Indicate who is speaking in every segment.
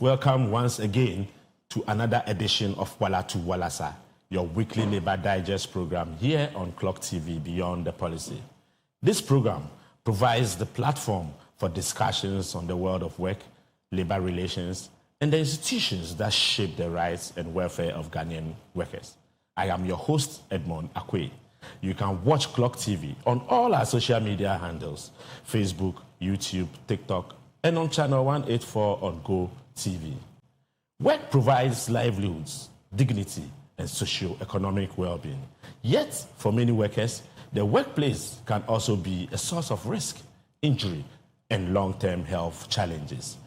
Speaker 1: Welcome once again to another edition of Walatu Walasa, your weekly labor digest program here on Clock TV Beyond the Policy. This program provides the platform for discussions on the world of work, labor relations, and the institutions that shape the rights and welfare of Ghanaian workers. I am your host, Edmond Akwe. You can watch Clock TV on all our social media handles, Facebook, YouTube, TikTok, and on channel 184 on Go TV. Work provides livelihoods, dignity, and socio-economic well-being. Yet, for many workers, the workplace can also be a source of risk, injury, and long-term health challenges.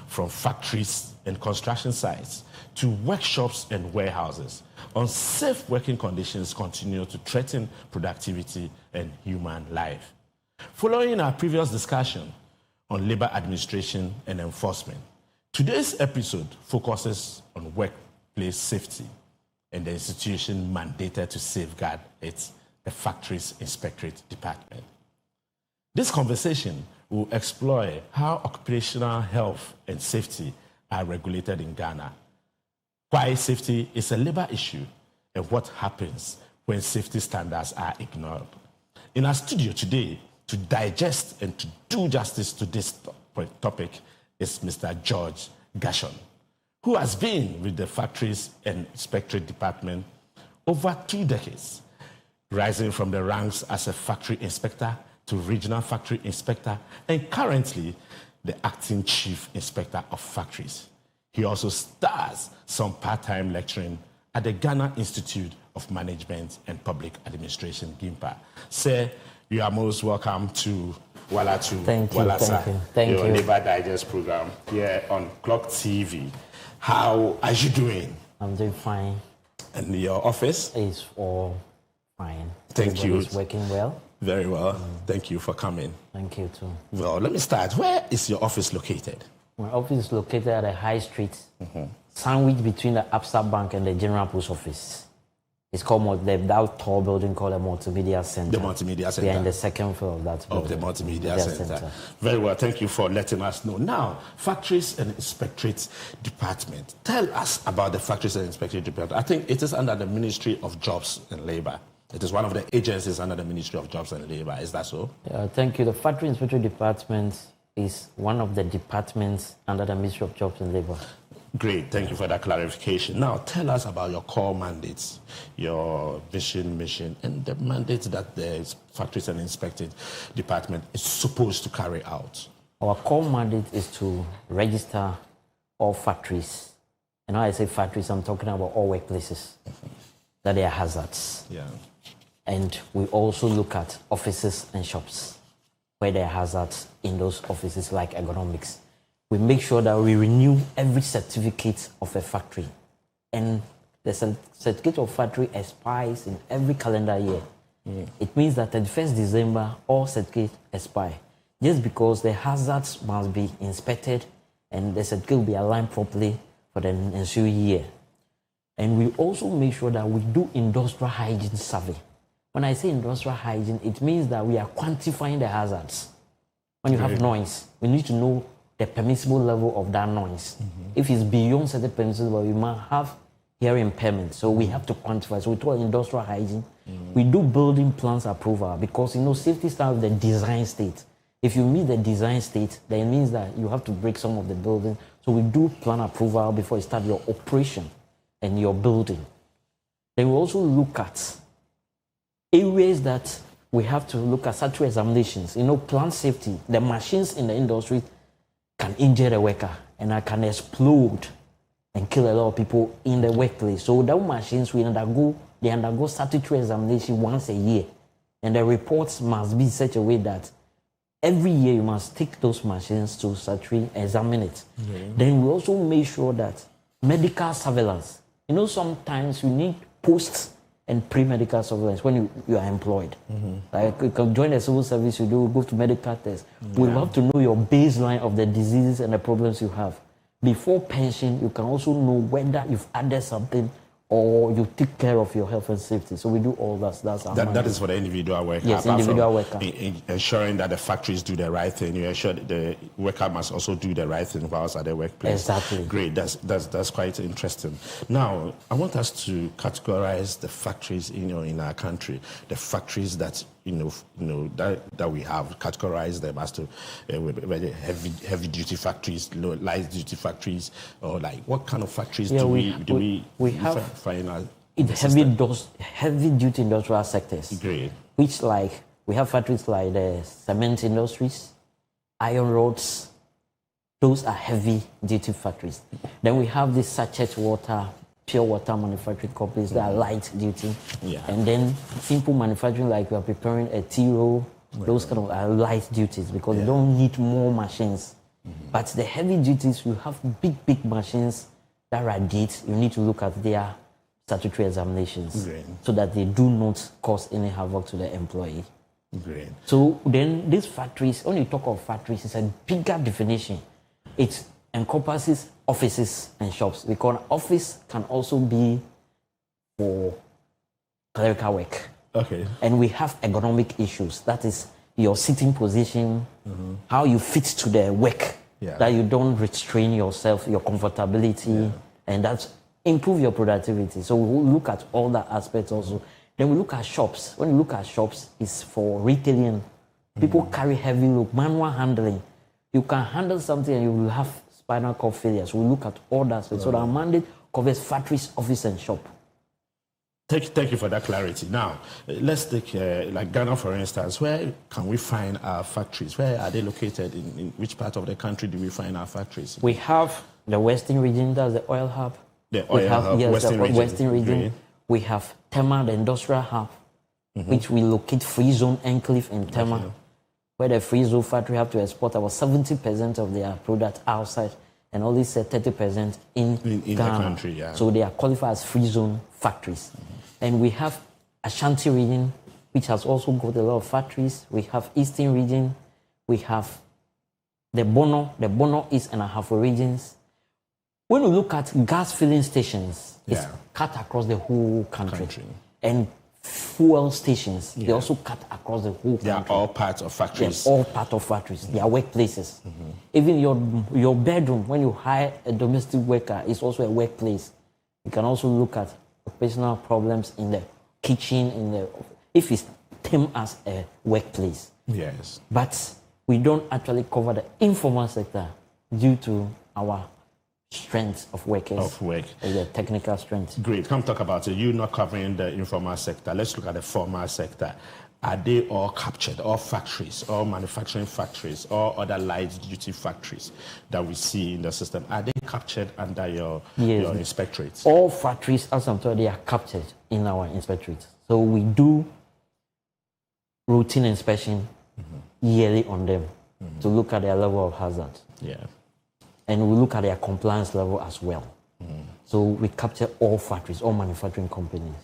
Speaker 1: From factories and construction sites to workshops and warehouses, unsafe working conditions continue to threaten productivity and human life. Following our previous discussion on labor administration and enforcement, today's episode focuses on workplace safety and the institution mandated to safeguard it, the Factories Inspectorate Department. This conversation will explore how occupational health and safety are regulated in Ghana, why safety is a labor issue, and what happens when safety standards are ignored. In our studio today, to digest and to do justice to this topic is Mr. George Gershon, who has been with the Factories and Inspectorate Department over 2 decades, rising from the ranks as a factory inspector to regional factory inspector, and currently the acting chief inspector of factories. He also does some part-time lecturing at the Ghana Institute of Management and Public Administration, GIMPA. Sir, you are most welcome to Walatu Walasa, your Labor Digest program here on Clock TV. How are you doing?
Speaker 2: I'm doing fine.
Speaker 1: And your office?
Speaker 2: It's all fine.
Speaker 1: Thank you.
Speaker 2: It's working well.
Speaker 1: Very well. Thank you for coming.
Speaker 2: Thank you too.
Speaker 1: Well, let me start. Where is your office located?
Speaker 2: My office is located at the High Street, sandwiched between the Absa Bank and the General Post Office. It's called that tall building called the Multimedia Center.
Speaker 1: The Multimedia Center.
Speaker 2: We are in the second floor of that building.
Speaker 1: Of the Multimedia Center. Very well. Thank you for letting us know. Now, Factories and Inspectorate Department. Tell us about the Factories and Inspectorate Department. I think it is under the Ministry of Jobs and Labor. It is one of the agencies under the Ministry of Jobs and Labor. Is that so?
Speaker 2: Thank you. The Factory Inspectorate Department is one of the departments under the Ministry of Jobs and Labor.
Speaker 1: Great. Thank you for that clarification. Now, tell us about your core mandates, your vision, mission, and the mandates that the Factories and Inspectorate Department is supposed to carry out.
Speaker 2: Our core mandate is to register all factories. And when I say factories, I'm talking about all workplaces that they are hazards.
Speaker 1: Yeah.
Speaker 2: And we also look at offices and shops where there are hazards in those offices, like ergonomics. We make sure that we renew every certificate of a factory. And the certificate of factory expires in every calendar year. It means that 31st December, all certificates expire. Just because the hazards must be inspected and the certificate will be aligned properly for the ensuing year. And we also make sure that we do industrial hygiene survey. When I say industrial hygiene, it means that we are quantifying the hazards. When you have noise, we need to know the permissible level of that noise. If it's beyond certain permissible, we might have hearing impairment. So we have to quantify. So we talk industrial hygiene. We do building plans approval because, safety starts with the design state. If you meet the design state, then it means that you have to break some of the building. So we do plan approval before you start your operation and your building. Then we also look at areas that we have to look at statutory examinations. Plant safety. The machines in the industry can injure the worker and can explode and kill a lot of people in the workplace. So those machines they undergo statutory examination once a year. And the reports must be such a way that every year you must take those machines to statutory examine it. Then we also make sure that medical surveillance. Sometimes you need post and pre-medical surveillance when you are employed. Like you can join the civil service, you go to medical tests. We have to know your baseline of the diseases and the problems you have. Before pension, you can also know whether you've added something or you take care of your health and safety. So we do all that.
Speaker 1: That is for the individual worker.
Speaker 2: Yes, individual worker.
Speaker 1: Ensuring that the factories do the right thing, you ensure that the worker must also do the right thing whilst at the workplace.
Speaker 2: Exactly.
Speaker 1: Great. That's quite interesting. Now, I want us to categorize the factories in our country. The factories that that we have, categorize them as to whether heavy duty factories, light duty factories, or like what kind of factories do we have find out
Speaker 2: in heavy duty industrial sectors.
Speaker 1: Great.
Speaker 2: Which like we have factories like the cement industries, iron rods. Those are heavy duty factories. Then we have the sachet water, pure water manufacturing companies that are light duty.
Speaker 1: Yeah.
Speaker 2: And then simple manufacturing, like we are preparing a tea roll, those kind of are light duties because you don't need more machines. But the heavy duties, you have big machines that radiate. You need to look at their statutory examinations so that they do not cause any havoc to the employee.
Speaker 1: Great.
Speaker 2: So then these factories, when you talk of factories, it's a bigger definition. It encompasses offices and shops, because office can also be for clerical work.
Speaker 1: Okay.
Speaker 2: And we have ergonomic issues. That is your sitting position, how you fit to the work, that you don't restrain yourself, your comfortability, and that's improve your productivity. So we will look at all that aspects also. Then we look at shops. When you look at shops, it's for retailing. People carry heavy load, manual handling. You can handle something and you will have spinal cord failure. So we look at all that. So our mandate covers factories, office, and shop.
Speaker 1: Thank you for that clarity. Now, let's take like Ghana, for instance. Where can we find our factories? Where are they located? In which part of the country do we find our factories?
Speaker 2: We have the Western region, that's the oil hub.
Speaker 1: The oil hub,
Speaker 2: Western region. We have Tema, the industrial hub, which we locate Free Zone Enclave in Tema, where the Free Zone factory have to export about 70% of their product outside and only 30% in Ghana.
Speaker 1: The country,
Speaker 2: So they are qualified as Free Zone factories. And we have Ashanti region, which has also got a lot of factories. We have Eastern region. We have the Bono East and Ahafo regions. When we look at gas filling stations, it's cut across the whole country. And fuel stations, they also cut across the whole country.
Speaker 1: They are all parts of factories.
Speaker 2: They're all part of factories. They are workplaces. Even your bedroom, when you hire a domestic worker, is also a workplace. You can also look at occupational problems in the kitchen, if it's termed as a workplace.
Speaker 1: Yes.
Speaker 2: But we don't actually cover the informal sector due to our strength of workers.
Speaker 1: Of work.
Speaker 2: The technical strength.
Speaker 1: Great. Come talk about it. You're not covering the informal sector. Let's look at the formal sector. Are they all captured? All factories, all manufacturing factories, all other light duty factories that we see in the system, are they captured under your inspectorates?
Speaker 2: All factories, as I'm told, they are captured in our inspectorates. So we do routine inspection yearly on them to look at their level of hazard.
Speaker 1: Yeah.
Speaker 2: And we look at their compliance level as well. So we capture all factories, all manufacturing companies.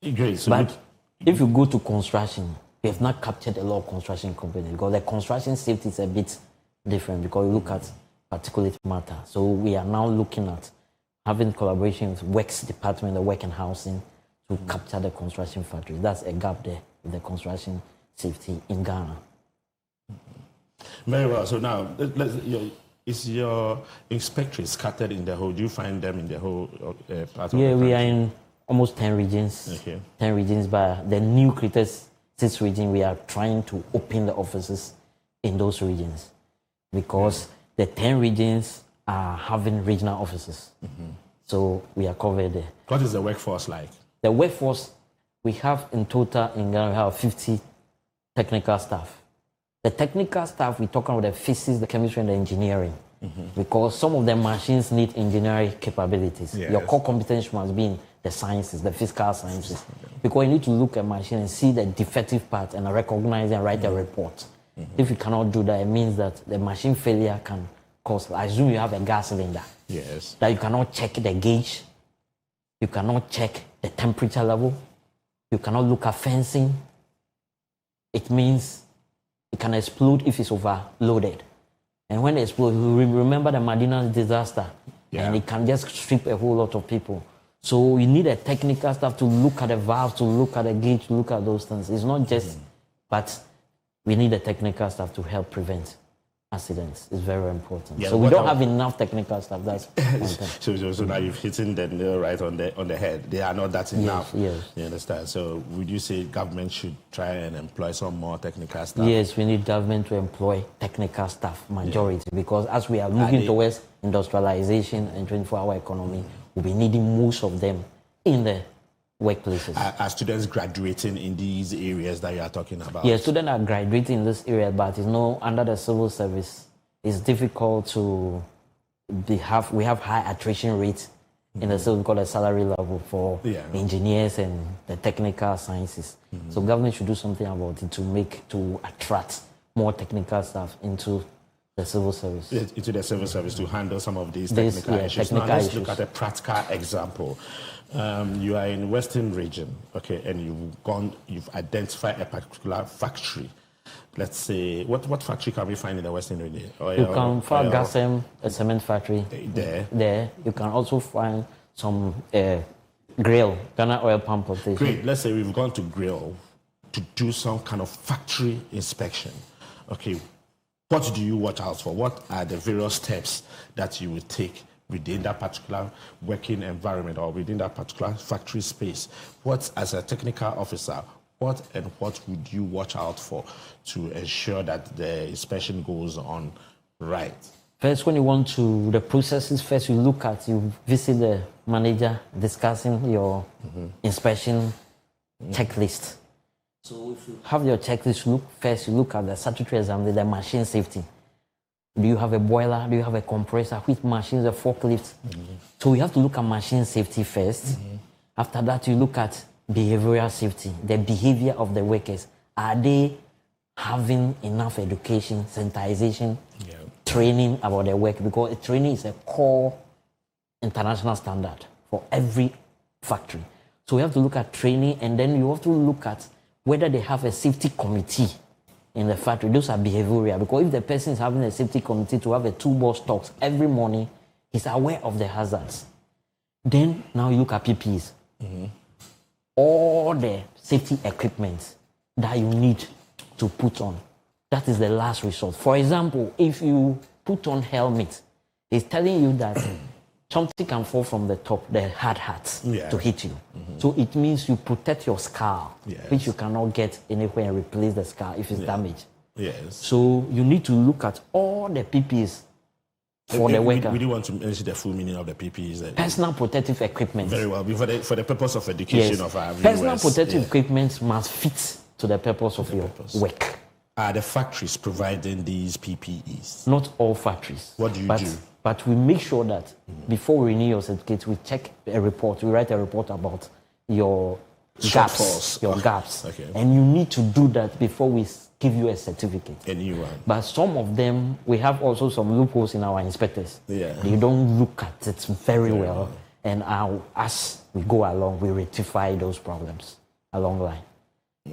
Speaker 1: Great. So
Speaker 2: but if you go to construction, we have not captured a lot of construction companies because the construction safety is a bit different because we look at particulate matter. So we are now looking at having collaboration with Works Department, the Work and Housing, to capture the construction factories. That's a gap there with the construction safety in Ghana.
Speaker 1: Very well. So now, is your inspectorate scattered in the whole? Do you find them in the whole part of the country?
Speaker 2: Yeah, we are in almost 10 regions.
Speaker 1: Okay.
Speaker 2: 10 regions, but the new created 6 regions, we are trying to open the offices in those regions because the 10 regions are having regional offices. So we are covered there.
Speaker 1: What is the workforce like?
Speaker 2: The workforce, we have in total in Ghana, we have 50 technical staff. The technical staff, we talk about the physics, the chemistry, and the engineering. Because some of the machines need engineering capabilities.
Speaker 1: Yes.
Speaker 2: Your core competence must be in the sciences, the physical sciences. Because you need to look at a machine and see the defective part and recognize and write a report. If you cannot do that, it means that the machine failure can cause, I assume you have a gas cylinder.
Speaker 1: Yes.
Speaker 2: That you cannot check the gauge. You cannot check the temperature level. You cannot look at fencing. It means it can explode if it's overloaded. And when it explodes, you remember the Madina's disaster. And it can just strip a whole lot of people. So you need a technical staff to look at the valve, to look at the gauge, to look at those things. It's not just, but we need a technical staff to help prevent accidents. It's very important. So we don't have enough technical staff. That's one thing.
Speaker 1: So now you've hit the nail right on the head. They are not that enough.
Speaker 2: Yes.
Speaker 1: You understand? So would you say government should try and employ some more technical staff?
Speaker 2: Yes, we need government to employ technical staff, majority, because as we are moving towards industrialization and 24-hour economy, we'll be needing most of them in the workplaces.
Speaker 1: Are students graduating in these areas that you are talking about?
Speaker 2: Yes, students are graduating in this area, but it's no under the civil service. It's difficult to we have high attrition rates in the civil, called the salary level for engineers and the technical sciences. So government should do something about it to attract more technical staff into the civil service.
Speaker 1: Into the civil service to handle some of these technical issues. Now let's look at a practical example. You are in Western region, okay, and you've identified a particular factory. Let's say, what factory can we find in the Western region?
Speaker 2: You can find Gasem, a cement factory. There. You can also find some grill, Ghana oil palm plantation.
Speaker 1: Great. Let's say we've gone to grill to do some kind of factory inspection. Okay, what do you watch out for? What are the various steps that you would take within that particular working environment or within that particular factory space? What, as a technical officer, what would you watch out for to ensure that the inspection goes on right?
Speaker 2: First, when you want to, the processes, first you visit the manager, discussing your inspection checklist. So if you have your checklist, you look at the statutory exam, the machine safety. Do you have a boiler? Do you have a compressor? Which machines, a forklift? So you have to look at machine safety first. After that, you look at behavioral safety, the behavior of the workers. Are they having enough education, sensitization, training about their work? Because training is a core international standard for every factory. So you have to look at training, and then you have to look at whether they have a safety committee in the factory. Those are behavioral, because if the person is having a safety committee to have a toolbox talks every morning, he's aware of the hazards. Then now you look at PPEs. All the safety equipment that you need to put on. That is the last resort. For example, if you put on helmet, it's telling you that something can fall from the top, the hard hat, to hit you. So it means you protect your skull, which you cannot get anywhere and replace the skull if it's damaged. So you need to look at all the PPEs for the worker.
Speaker 1: We do want to mention the full meaning of the PPEs.
Speaker 2: Personal protective equipment.
Speaker 1: Very well. For the purpose of education of our viewers.
Speaker 2: Personal protective equipment must fit to the purpose of your work.
Speaker 1: Are the factories providing these PPEs?
Speaker 2: Not all factories.
Speaker 1: What do you do?
Speaker 2: But we make sure that before we renew your certificate, we check a report. We write a report about your gaps.
Speaker 1: Okay.
Speaker 2: And you need to do that before we give you a certificate.
Speaker 1: A new one.
Speaker 2: But some of them, we have also some loopholes in our inspectors. They don't look at it very well. And as we go along, we rectify those problems along the line.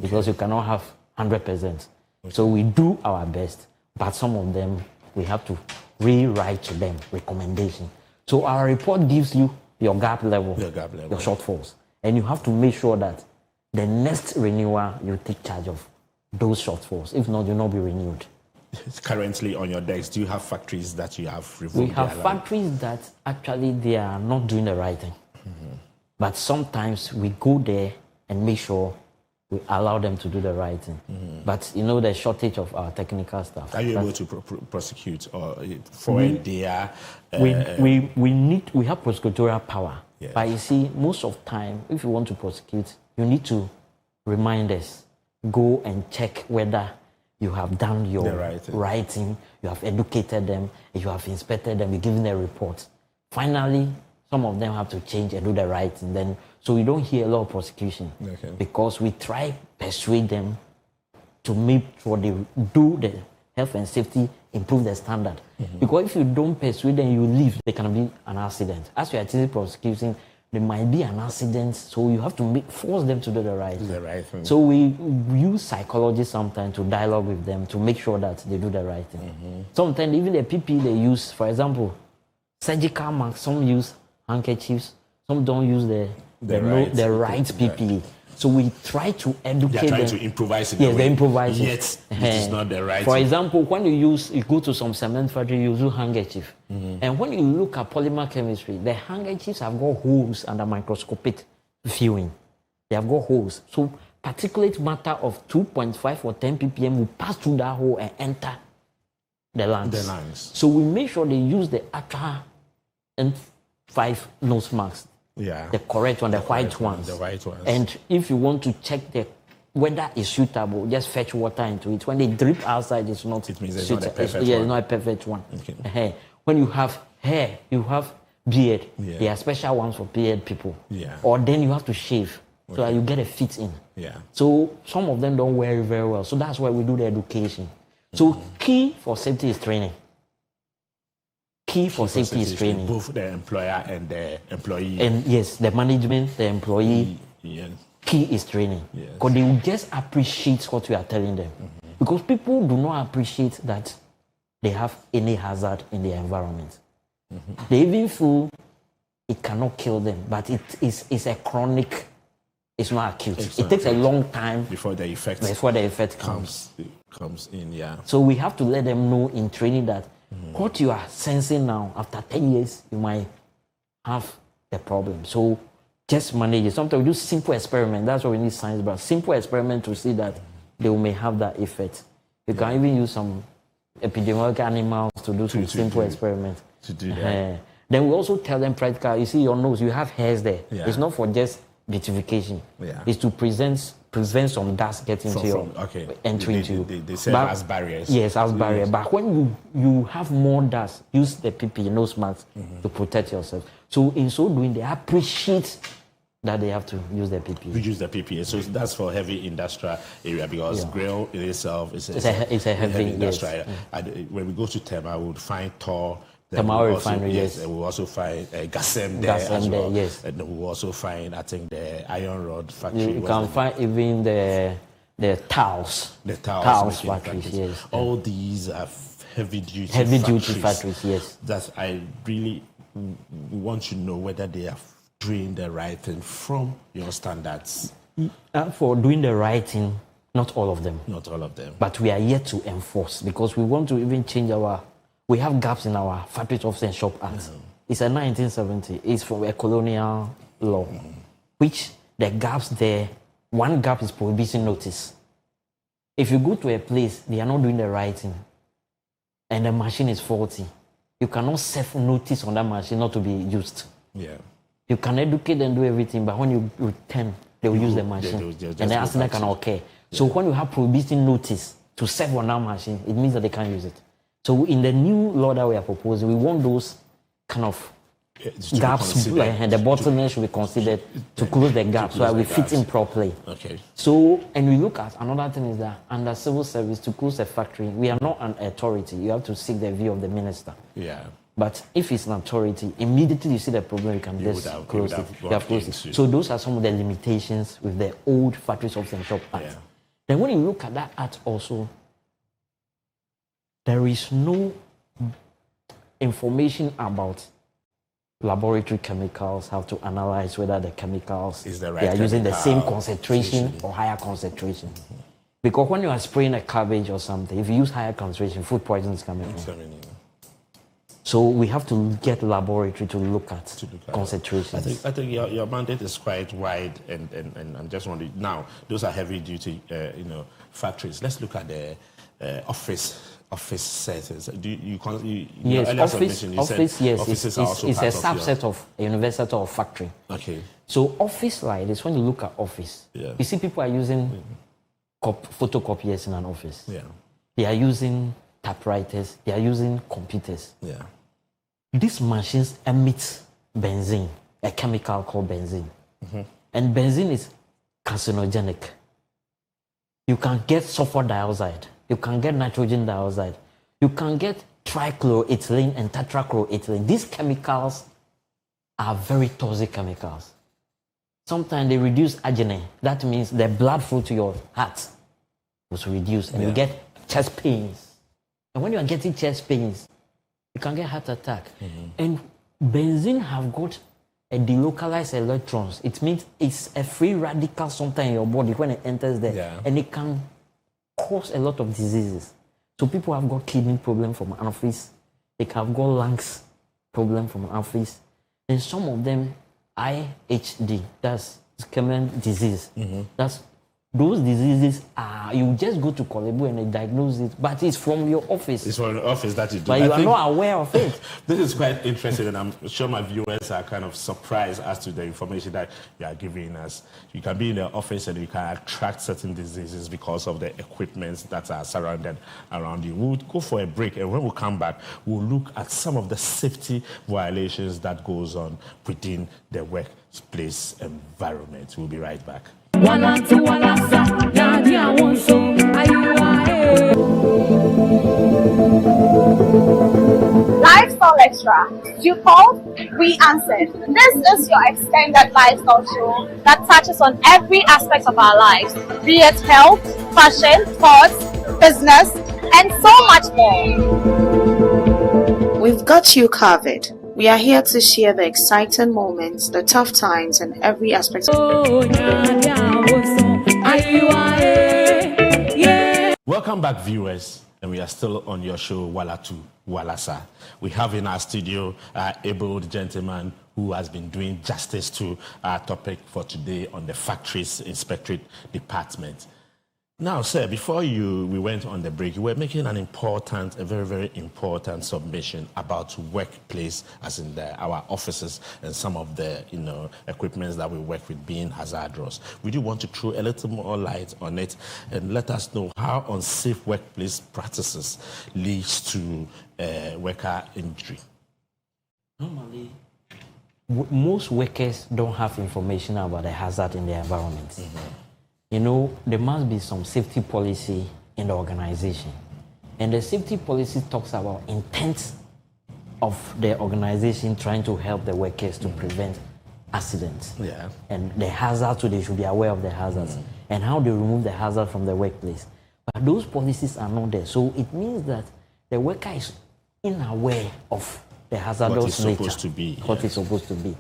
Speaker 2: Because you cannot have 100%. So we do our best, but some of them, we have to rewrite to them recommendation. So our report gives you your gap level, your shortfalls. And you have to make sure that the next renewal, you take charge of those shortfalls. If not, you'll not be renewed.
Speaker 1: Currently on your decks, do you have factories that you have revoked?
Speaker 2: We have factories that actually they are not doing the right thing. But sometimes we go there and make sure we allow them to do the right thing. But you know the shortage of our technical staff.
Speaker 1: Are you able to prosecute or for their?
Speaker 2: We have prosecutorial power. But you see, most of the time, if you want to prosecute, you need to remind us, go and check whether you have done your writing, you have educated them, you have inspected them, you give them a report. Finally, some of them have to change and do the right thing. Then, so we don't hear a lot of prosecution because we try persuade them to make sure they do the health and safety, improve the standard. Because if you don't persuade them, you leave, there can be an accident. As you are prosecuting, there might be an accident, so you have to force them to do the right thing. So we use psychology sometimes to dialogue with them to make sure that they do the right thing. Sometimes even the PPE they use, for example, surgical masks, some use handkerchiefs, Some don't use the right PPE. So we try to educate them.
Speaker 1: They are trying to improvise in
Speaker 2: yes, they improvise.
Speaker 1: Yet it is not the right.
Speaker 2: For example, when you go to some cement factory, you use handkerchief. And when you look at polymer chemistry, the handkerchiefs have got holes under microscopic viewing. They have got holes. So particulate matter of 2.5 or 10 ppm will pass through that hole and enter the lungs. So we make sure they use the Aka N5 nose masks.
Speaker 1: Yeah.
Speaker 2: The correct one, the white ones.
Speaker 1: The white ones.
Speaker 2: And if you want to check whether it's suitable, just fetch water into it. When they drip outside, it's not.
Speaker 1: It means it's not a perfect one.
Speaker 2: Yeah, it's not a perfect one.
Speaker 1: Okay.
Speaker 2: When you have hair, you have beard. Yeah. There are special ones for beard people.
Speaker 1: Yeah.
Speaker 2: Or then you have to shave so that you get a fit in.
Speaker 1: Yeah.
Speaker 2: So some of them don't wear it very well. So that's why we do the education. So key for safety is training. Key for safety is training.
Speaker 1: Both the employer and the employee.
Speaker 2: And yes, the management, the employee.
Speaker 1: Yes.
Speaker 2: Key is training.
Speaker 1: Yes.
Speaker 2: Because they will just appreciate what we are telling them. Because people do not appreciate that they have any hazard in their environment. They even feel it cannot kill them, but it's a chronic, it's not acute. It takes a long time
Speaker 1: before the effect
Speaker 2: comes
Speaker 1: in, yeah.
Speaker 2: So we have to let them know in training that what you are sensing now, after 10 years, you might have the problem. So just manage it. Sometimes we do simple experiment. That's what we need science about. Simple experiment to see that they may have that effect. You can even use some epidemiological animals to do some simple experiment.
Speaker 1: To do that.
Speaker 2: Then we also tell them practical. You see your nose, you have hairs there.
Speaker 1: Yeah.
Speaker 2: It's not for just beautification.
Speaker 1: Yeah.
Speaker 2: It's to prevent some dust getting to your entering to you.
Speaker 1: They serve as barriers.
Speaker 2: Yes, as barrier. But when you have more dust, use the PPE nose mask to protect yourself. So in so doing, they appreciate that they have to use the PPE.
Speaker 1: We use the PPE. So that's for heavy industrial area because grill in itself is
Speaker 2: a heavy
Speaker 1: industrial area. When we go to Tema, we would find Tor. Refinery, yes. And we'll also find Gasem there as well.
Speaker 2: Yes.
Speaker 1: And we'll also find, I think, the iron rod factory.
Speaker 2: You can find even the tiles.
Speaker 1: The tiles
Speaker 2: factories, yes.
Speaker 1: All these are heavy duty
Speaker 2: factories, yes.
Speaker 1: That I really want to know whether they are doing the right thing from your standards.
Speaker 2: For doing the right thing, not all of them.
Speaker 1: Not all of them.
Speaker 2: But we are yet to enforce because we want to even change we have gaps in our Factories, Office and Shop Act. It's a 1970. It's from a colonial law, which the gaps there, one gap is prohibition notice. If you go to a place, they are not doing the right thing, and the machine is faulty, you cannot serve notice on that machine not to be used.
Speaker 1: Yeah.
Speaker 2: You can educate and do everything, but when you return, they will use the machine, and the accident can occur. Yeah. So when you have prohibition notice to serve on that machine, it means that they can't use it. So in the new law that we are proposing, we want those kind of gaps, and the bottlenecks should be considered to close the gaps so that we fit in properly.
Speaker 1: Okay.
Speaker 2: So, and we look at another thing is that under civil service, to close a factory, we are not an authority. You have to seek the view of the minister.
Speaker 1: Yeah.
Speaker 2: But if it's an authority, immediately you see the problem, you can just close it. You have closed it. So those are some of the limitations with the old Factories, Office and Shop Act. Yeah. Then when you look at that act also, there is no information about laboratory chemicals, how to analyze whether the chemicals they are using the same concentration or higher concentration. Because when you are spraying a cabbage or something, if you use higher concentration, food poisoning is coming in. So we have to get laboratory to look at concentrations.
Speaker 1: I think your mandate is quite wide, and I'm just wondering now. Those are heavy duty, factories. Let's look at the office settings.
Speaker 2: Yes, office. Yes, it's a subset of a university or factory.
Speaker 1: Okay.
Speaker 2: So office like this, when you look at office, you see people are using photocopiers in an office.
Speaker 1: Yeah.
Speaker 2: They are using typewriters. They are using computers.
Speaker 1: Yeah.
Speaker 2: These machines emit benzene, a chemical called benzene. And benzene is carcinogenic. You can get sulfur dioxide. You can get nitrogen dioxide. You can get trichloroethylene and tetrachloroethylene. These chemicals are very toxic chemicals. Sometimes they reduce agony. That means the blood flow to your heart was reduced, and you get chest pains. And when you are getting chest pains, you can get heart attack. And benzene have got delocalized electrons. It means it's a free radical sometimes in your body when it enters there, and it can cause a lot of diseases. So people have got kidney problem from anaphylaxis. They have got lungs problem from anaphylaxis. And some of them IHD, that's common disease. That's those diseases are, you just go to Kolebu and they diagnose it, but it's from your office.
Speaker 1: It's from the office that you do.
Speaker 2: But you are not aware of it.
Speaker 1: This is quite interesting, and I'm sure my viewers are kind of surprised as to the information that you are giving us. You can be in the office and you can attract certain diseases because of the equipment that are surrounded around you. We'll go for a break, and when we come back, we'll look at some of the safety violations that goes on within the workplace environment. We'll be right back.
Speaker 3: Walatu, Walasa, Nadia Wonso,
Speaker 4: Lifestyle Extra. You called, we answered. This is your extended lifestyle show that touches on every aspect of our lives, be it health, fashion, sports, business, and so much more.
Speaker 5: We've got you covered. We are here to share the exciting moments, the tough times, and every aspect.
Speaker 1: Welcome back, viewers, and we are still on your show, Walatu, Walasa. We have in our studio an able gentleman who has been doing justice to our topic for today on the Factories Inspectorate Department. Now, sir, before we went on the break, you were making a very, very important submission about workplace, as in our offices and some of the, equipments that we work with being hazardous. Would you want to throw a little more light on it and let us know how unsafe workplace practices leads to worker injury?
Speaker 2: Normally, most workers don't have information about the hazard in their environment. There must be some safety policy in the organization. And the safety policy talks about intent of the organization trying to help the workers to prevent accidents.
Speaker 1: Yeah.
Speaker 2: And the hazards, so they should be aware of the hazards and how they remove the hazard from the workplace. But those policies are not there. So it means that the worker is unaware of the hazardous nature.
Speaker 1: What
Speaker 2: it's supposed to be.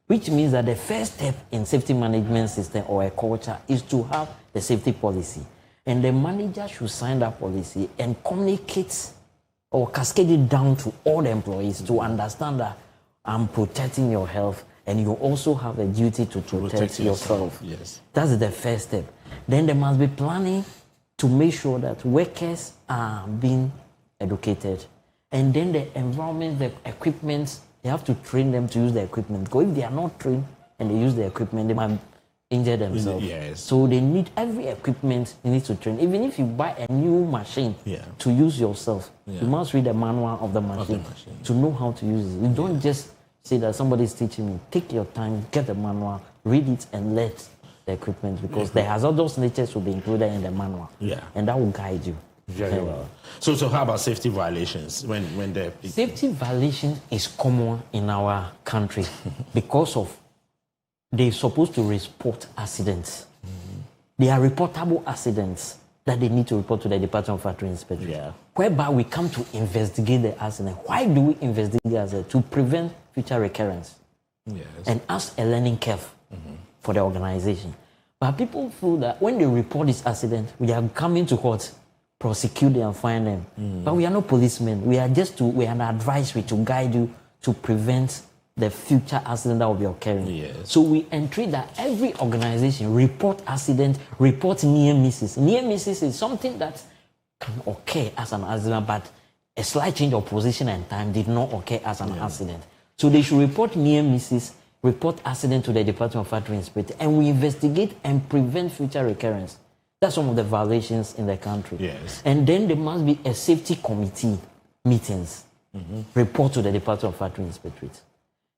Speaker 2: Which means that the first step in safety management system or a culture is to have the safety policy. And the manager should sign that policy and communicate or cascade it down to all the employees to understand that I'm protecting your health and you also have a duty to protect yourself.
Speaker 1: Yes.
Speaker 2: That's the first step. Then there must be planning to make sure that workers are being educated. And then the environment, the equipment, you have to train them to use the equipment. Because if they are not trained and they use the equipment, they might injure themselves.
Speaker 1: Yes.
Speaker 2: So they need every equipment you need to train. Even if you buy a new machine to use yourself, you must read the manual of the machine, to know how to use it. You don't just say that somebody is teaching me. Take your time, get the manual, read it, and let the equipment, because the hazardous natures will be included in the manual.
Speaker 1: Yeah.
Speaker 2: And that will guide you.
Speaker 1: Very well. So how about safety violations? When the
Speaker 2: safety violation is common in our country because of they're supposed to report accidents. They are reportable accidents that they need to report to the Department of Factory Inspection.
Speaker 1: Yeah.
Speaker 2: Whereby we come to investigate the accident. Why do we investigate the accident? To prevent future recurrence.
Speaker 1: Yes.
Speaker 2: And as a learning curve for the organization. But people feel that when they report this accident, we are coming to court, prosecute them and fine them. But we are not policemen. We are an advisory to guide you to prevent the future accident that will be occurring.
Speaker 1: Yes.
Speaker 2: So we entreat that every organization report accident, report near misses. Near misses is something that can occur as an accident, but a slight change of position and time did not occur as an accident. So they should report near misses, report accident to the Department of Factory Inspector, and we investigate and prevent future recurrence. That's some of the violations in the country.
Speaker 1: Yes.
Speaker 2: And then there must be a safety committee meetings, report to the Department of Factory Inspectorate.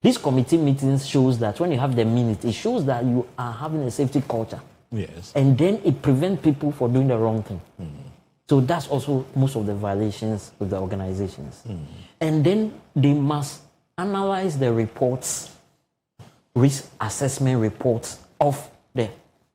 Speaker 2: These committee meetings shows that when you have the minute, it shows that you are having a safety culture.
Speaker 1: Yes.
Speaker 2: And then it prevents people from doing the wrong thing. So that's also most of the violations with the organizations. And then they must analyze the reports, risk assessment reports of the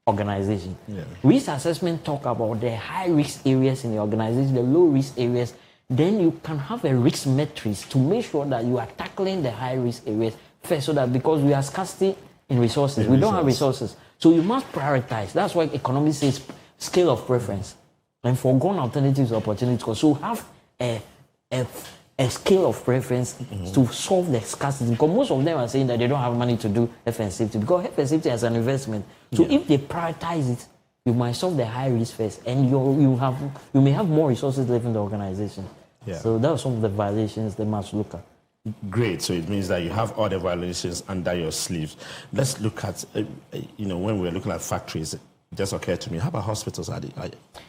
Speaker 2: organization. Risk assessment talk about the high risk areas in the organization, the low risk areas. Then you can have a risk matrix to make sure that you are tackling the high risk areas first, so that because we are scarcity in resources, we don't have resources. So you must prioritize. That's why economics says scale of preference and forgone alternatives, opportunities. So have a scale of preference to solve the scarcity. Because most of them are saying that they don't have money to do health and safety, because health and safety is an investment. So if they prioritize it, you might solve the high risk first, and you may have more resources left in the organization. Yeah. So that are some of the violations they must look at.
Speaker 1: Great. So it means that you have all the violations under your sleeves. Let's look at, when we're looking at factories, it just occurred to me, how about hospitals?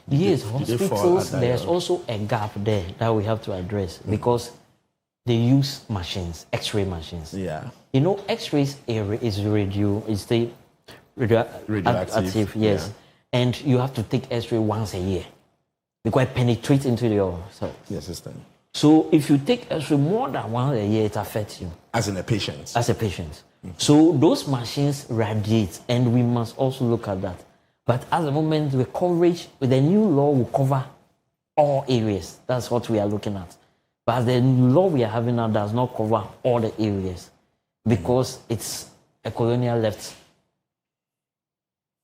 Speaker 2: Yes, hospitals, there's also a gap there that we have to address because they use machines, X-ray machines. Yeah. X-rays is radioactive, yes. Yeah. And you have to take X-ray once a year because it penetrates into your cells.
Speaker 1: Yes, system.
Speaker 2: So if you take X-ray more than once a year, it affects you.
Speaker 1: As in a patient?
Speaker 2: As a patient. So those machines radiate, and we must also look at that. But at the moment, the coverage, with the new law, will cover all areas. That's what we are looking at. But the law we are having now does not cover all the areas because it's a colonial left.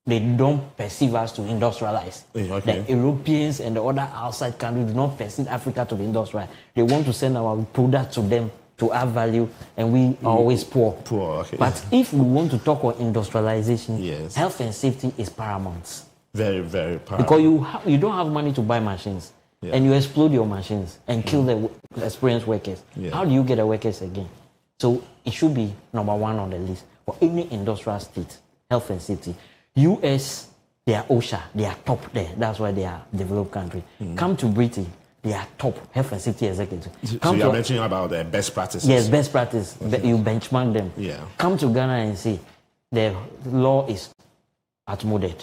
Speaker 2: They don't perceive us to industrialize. Okay. The Europeans and the other outside countries do not perceive Africa to be industrialized. They want to send our product to them to add value, and we are always poor. Okay. But if we want to talk about industrialization, health and safety is paramount.
Speaker 1: Very, very paramount.
Speaker 2: Because you don't have money to buy machines, and you explode your machines and kill the experienced workers. Yeah. How do you get the workers again? So it should be number one on the list for any industrial state, health and safety. US, they are OSHA, they are top there. That's why they are developed country. Come to Britain, they are top health and safety executive.
Speaker 1: So you are mentioning about the best practices.
Speaker 2: Yes, best practice. Okay. You benchmark them. Yeah. Come to Ghana and see the law is outmoded.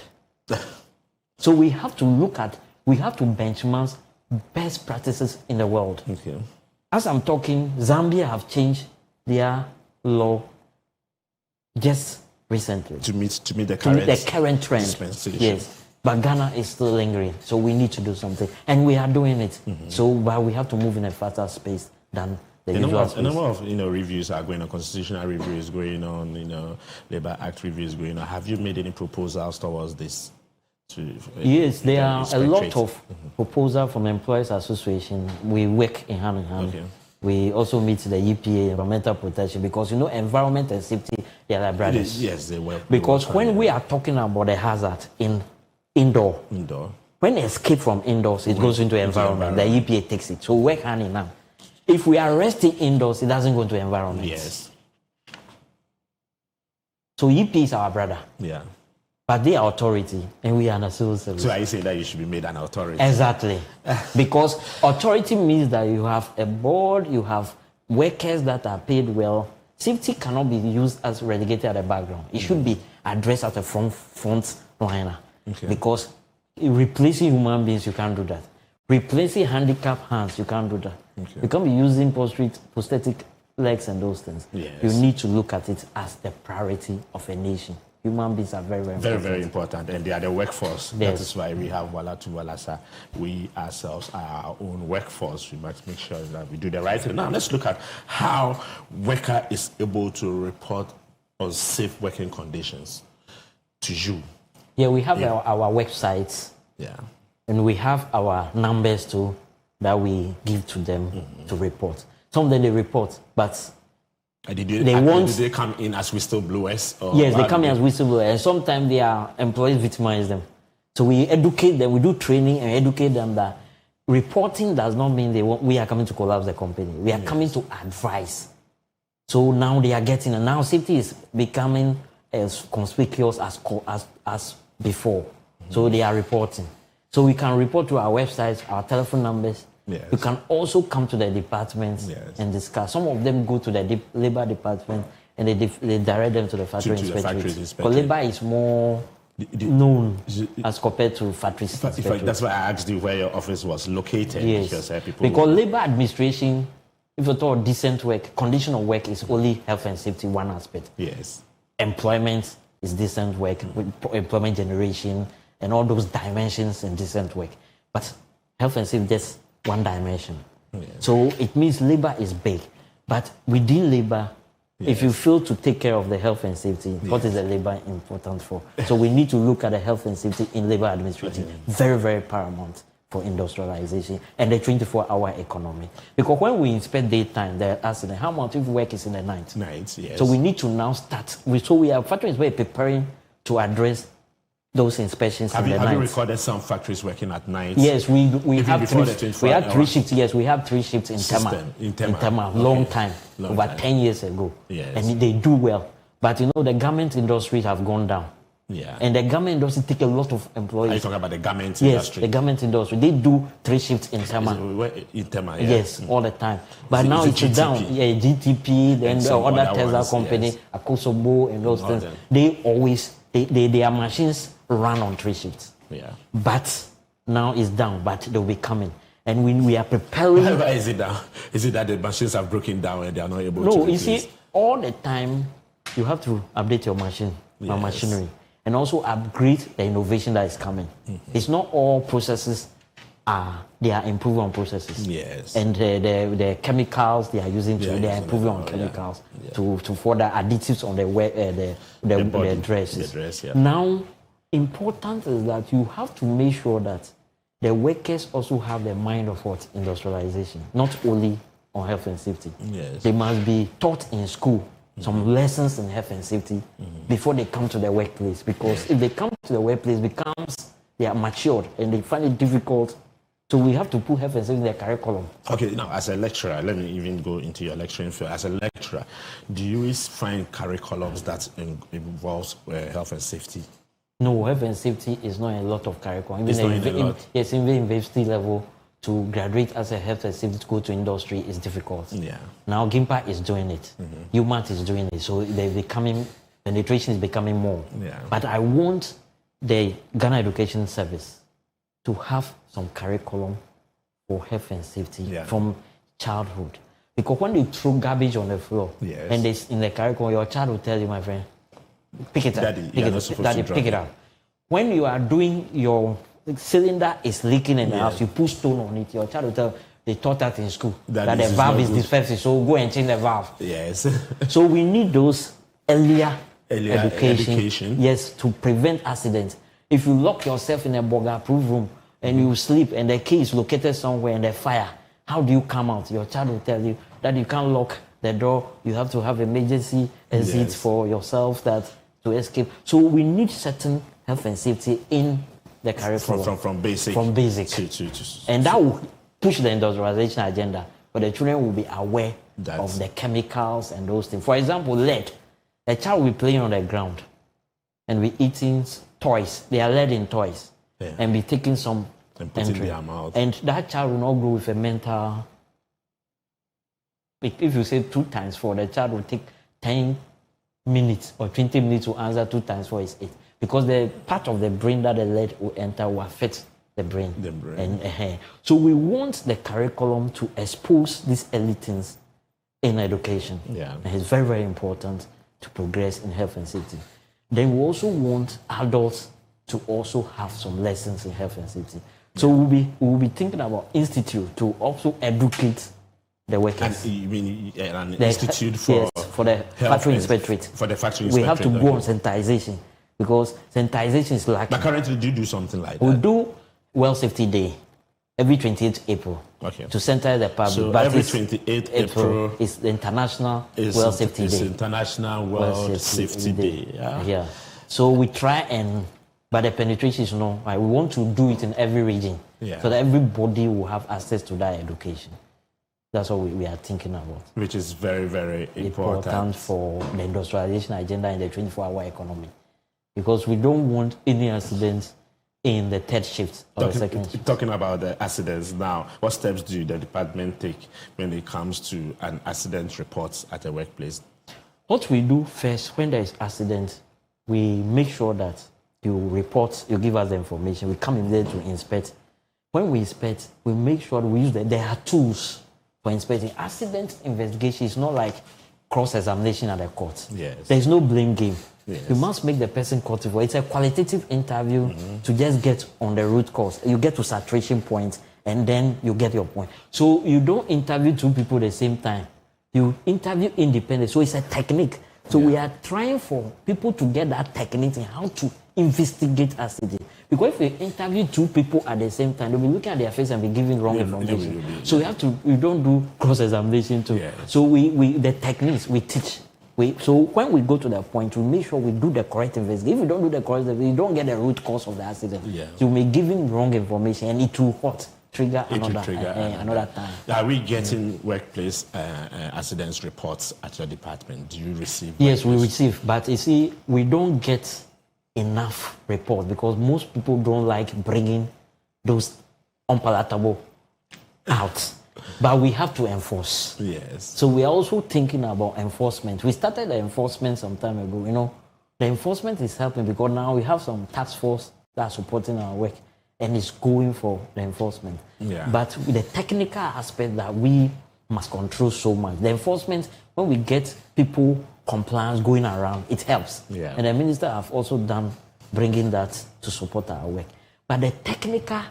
Speaker 2: So we have to benchmark best practices in the world. Okay. As I'm talking, Zambia have changed their law just recently
Speaker 1: to meet the current
Speaker 2: trend. Yes, but Ghana is still lingering, so we need to do something, and we are doing it. So, but we have to move in a faster space than the usual space.
Speaker 1: A number of reviews are going on. Constitutional review is going on. Labor Act review is going on. Have you made any proposals towards this?
Speaker 2: Yes, there are a lot of proposals from Employers Association. We work in hand in hand. Okay. We also meet the EPA, environmental protection, because environment and safety, they are like brothers.
Speaker 1: Yes, they will.
Speaker 2: Because when we are talking about the hazard in indoor, when they escape from indoors, it goes into environment. The EPA takes it. So we work hand in hand. If we arrest it indoors, it doesn't go into environment.
Speaker 1: Yes.
Speaker 2: So EPA is our brother.
Speaker 1: Yeah.
Speaker 2: But they are authority, and we are the civil service.
Speaker 1: So are you saying that you should be made an authority?
Speaker 2: Exactly. Because authority means that you have a board, you have workers that are paid well. Safety cannot be used as relegated at the background. It should be addressed as a front liner. Okay. Because replacing human beings, you can't do that. Replacing handicapped hands, you can't do that. Okay. You can't be using prosthetic legs and those things. Yes. You need to look at it as the priority of a nation. Human beings are very, very important.
Speaker 1: Very, very important, and they are the workforce. Yes. That is why we have Walatu, Walasa. We ourselves are our own workforce. We must make sure that we do the right thing. Now, let's look at how worker is able to report unsafe working conditions to you.
Speaker 2: Yeah, we have our websites. Yeah. And we have our numbers too that we give to them to report. Some of them they report, but
Speaker 1: do they come in as whistleblowers?
Speaker 2: Yes, they come in as whistleblowers. And sometimes their employees victimize them. So we educate them, we do training and educate them that reporting does not mean we are coming to collapse the company. We are coming to advise. So now they are getting, and now safety is becoming as conspicuous as before. So they are reporting. So we can report to our websites, our telephone numbers. Yes. You can also come to the department and discuss. Some of them go to the labor department and they direct them to the factory inspectorate. Because labor is more known as compared to factory inspectorate.
Speaker 1: That's why I asked you where your office was located.
Speaker 2: Yes. Because labor administration, if you talk decent work, condition of work is only health and safety one aspect. Yes. Employment is decent work, employment generation, and all those dimensions in decent work. But health and safety just one dimension. Yes. So it means labor is big. But within labor, If you fail to take care of the health and safety, what is the labor important for? So we need to look at the health and safety in labor administration. Very, very paramount for industrialization and the 24-hour economy. Because when we inspect daytime, the accident, how much if work is in the night?
Speaker 1: Yes.
Speaker 2: So we need to now start. We are factories were preparing to address those inspections in the night.
Speaker 1: Have you recorded some factories working at night?
Speaker 2: Yes, we have three shifts. Yes, we have 3 shifts in Tema. Long time, over 10 years ago.
Speaker 1: Yes.
Speaker 2: And they do well. But you know, the garment industries have gone down.
Speaker 1: Yeah.
Speaker 2: And the garment industry take a lot of employees.
Speaker 1: Are you talking about the garment
Speaker 2: Yes,
Speaker 1: industry?
Speaker 2: the garment industry. They do 3 shifts in Tema.
Speaker 1: In Tema, yeah.
Speaker 2: Yes, all the time. But now it's down. Yeah, GTP, then the other Tesla company, Akosobo, and those things. They always, their machines run on 3 shifts.
Speaker 1: Yeah.
Speaker 2: But now it's down, but they'll be coming. And we are preparing.
Speaker 1: Why is it down? Is it that the machines have broken down and they are not able to?
Speaker 2: No, you see, all the time you have to update your machinery, and also upgrade the innovation that is coming. It's not all processes they are improving on processes.
Speaker 1: Yes.
Speaker 2: And the chemicals they are using they are improving on chemicals to further additives on the dresses.
Speaker 1: The dress, yeah.
Speaker 2: Now, important is that you have to make sure that the workers also have the mind of what? Industrialization, not only on health and safety.
Speaker 1: Yes.
Speaker 2: They must be taught in school some lessons in health and safety before they come to the workplace. Because if they come to the workplace, they are matured and they find it difficult. So we have to put health and safety in the curriculum. Okay,
Speaker 1: now as a lecturer, let me even go into your lecturing field. As a lecturer, do you always find curriculums that involves health and safety?
Speaker 2: No, health and safety is not a lot of curriculum.
Speaker 1: It's not in a lot.
Speaker 2: Yes, in the university level, to graduate as a health and safety to go to industry is difficult.
Speaker 1: Yeah.
Speaker 2: Now GIMPA is doing it. UMAT is doing it. So penetration is becoming more.
Speaker 1: Yeah.
Speaker 2: But I want the Ghana Education Service to have some curriculum for health and safety from childhood. Because when they throw garbage on the floor and it's in the curriculum, your child will tell you, my friend, pick it up. Daddy, pick it up. When you are doing your cylinder is leaking in the house, you put stone on it, your child will tell, they taught that in school, that the valve is defective, so go and change the valve.
Speaker 1: Yes.
Speaker 2: So we need those earlier education, yes, to prevent accidents. If you lock yourself in a burger-proof room and you sleep and the key is located somewhere in the fire, how do you come out? Your child will tell you that you can't lock the door, you have to have emergency exits for yourself to escape. So we need certain health and safety in the curriculum.
Speaker 1: From basic.
Speaker 2: And that will push the industrialization agenda, but the children will be aware of the chemicals and those things. For example, lead. A child will be playing on the ground and be eating toys. They are lead in toys and be taking some
Speaker 1: and putting their mouth.
Speaker 2: And that child will not grow with a mental. If you say 2 times 4, the child will take 10 minutes or 20 minutes to answer 2 times 4 is 8. Because the part of the brain that the lead will enter will affect the brain. And, so we want the curriculum to expose these early things in education.
Speaker 1: Yeah.
Speaker 2: And it's very, very important to progress in health and safety. Then we also want adults to also have some lessons in health and safety. So we'll be thinking about institute to also educate the workers.
Speaker 1: And you mean an institute for
Speaker 2: the factory inspectorate.
Speaker 1: For the factory inspectorate.
Speaker 2: We have to go on sensitization because sensitization is lacking.
Speaker 1: But currently, do you do something like that?
Speaker 2: We do Well Safety Day every 28th April to sensitize the public.
Speaker 1: So every 28th April
Speaker 2: is the International Well Safety Day.
Speaker 1: International World Safety Day.
Speaker 2: Yeah. So we try but the penetration is no. We want to do it in every region so that everybody will have access to that education. That's what we are thinking about.
Speaker 1: Which is very, very important
Speaker 2: for the industrialization agenda in the 24-hour economy. Because we don't want any accidents in the third shift or the second shift.
Speaker 1: Talking about the accidents now, what steps do the department take when it comes to an accident report at a workplace?
Speaker 2: What we do first, when there is accident, we make sure that you report, you give us the information. We come in there to inspect. When we inspect, we make sure we use there are tools for inspecting. Accident investigation is not like cross-examination at the court.
Speaker 1: Yes.
Speaker 2: There's no blame game.
Speaker 1: Yes.
Speaker 2: You must make the person culpable. It's a qualitative interview to just get on the root cause. You get to saturation point and then you get your point. So you don't interview 2 people at the same time You interview independent. So it's a technique. So we are trying for people to get that technique in how to investigate accident. Because if we interview 2 people at the same time, they'll be looking at their face and be giving wrong information. So we don't do cross-examination too. Yes. So the techniques we teach. So when we go to that point, we make sure we do the correct investigation. If we don't do the correct investigation, you don't get the root cause of the accident. Yeah. So you may give him wrong information and it will trigger another time.
Speaker 1: Are we getting workplace accidents reports at your department? Do you receive?
Speaker 2: Yes, we receive. But you see, we don't get enough reports because most people don't like bringing those unpalatable out. But we have to enforce.
Speaker 1: Yes.
Speaker 2: So we are also thinking about enforcement. We started the enforcement some time ago. The enforcement is helping because now we have some task force that are supporting our work and it's going for the enforcement. Yeah. But with the technical aspect that we must control so much, the enforcement, when we get people compliance going around, it helps. Yeah. And the minister have also done bringing that to support our work. But the technical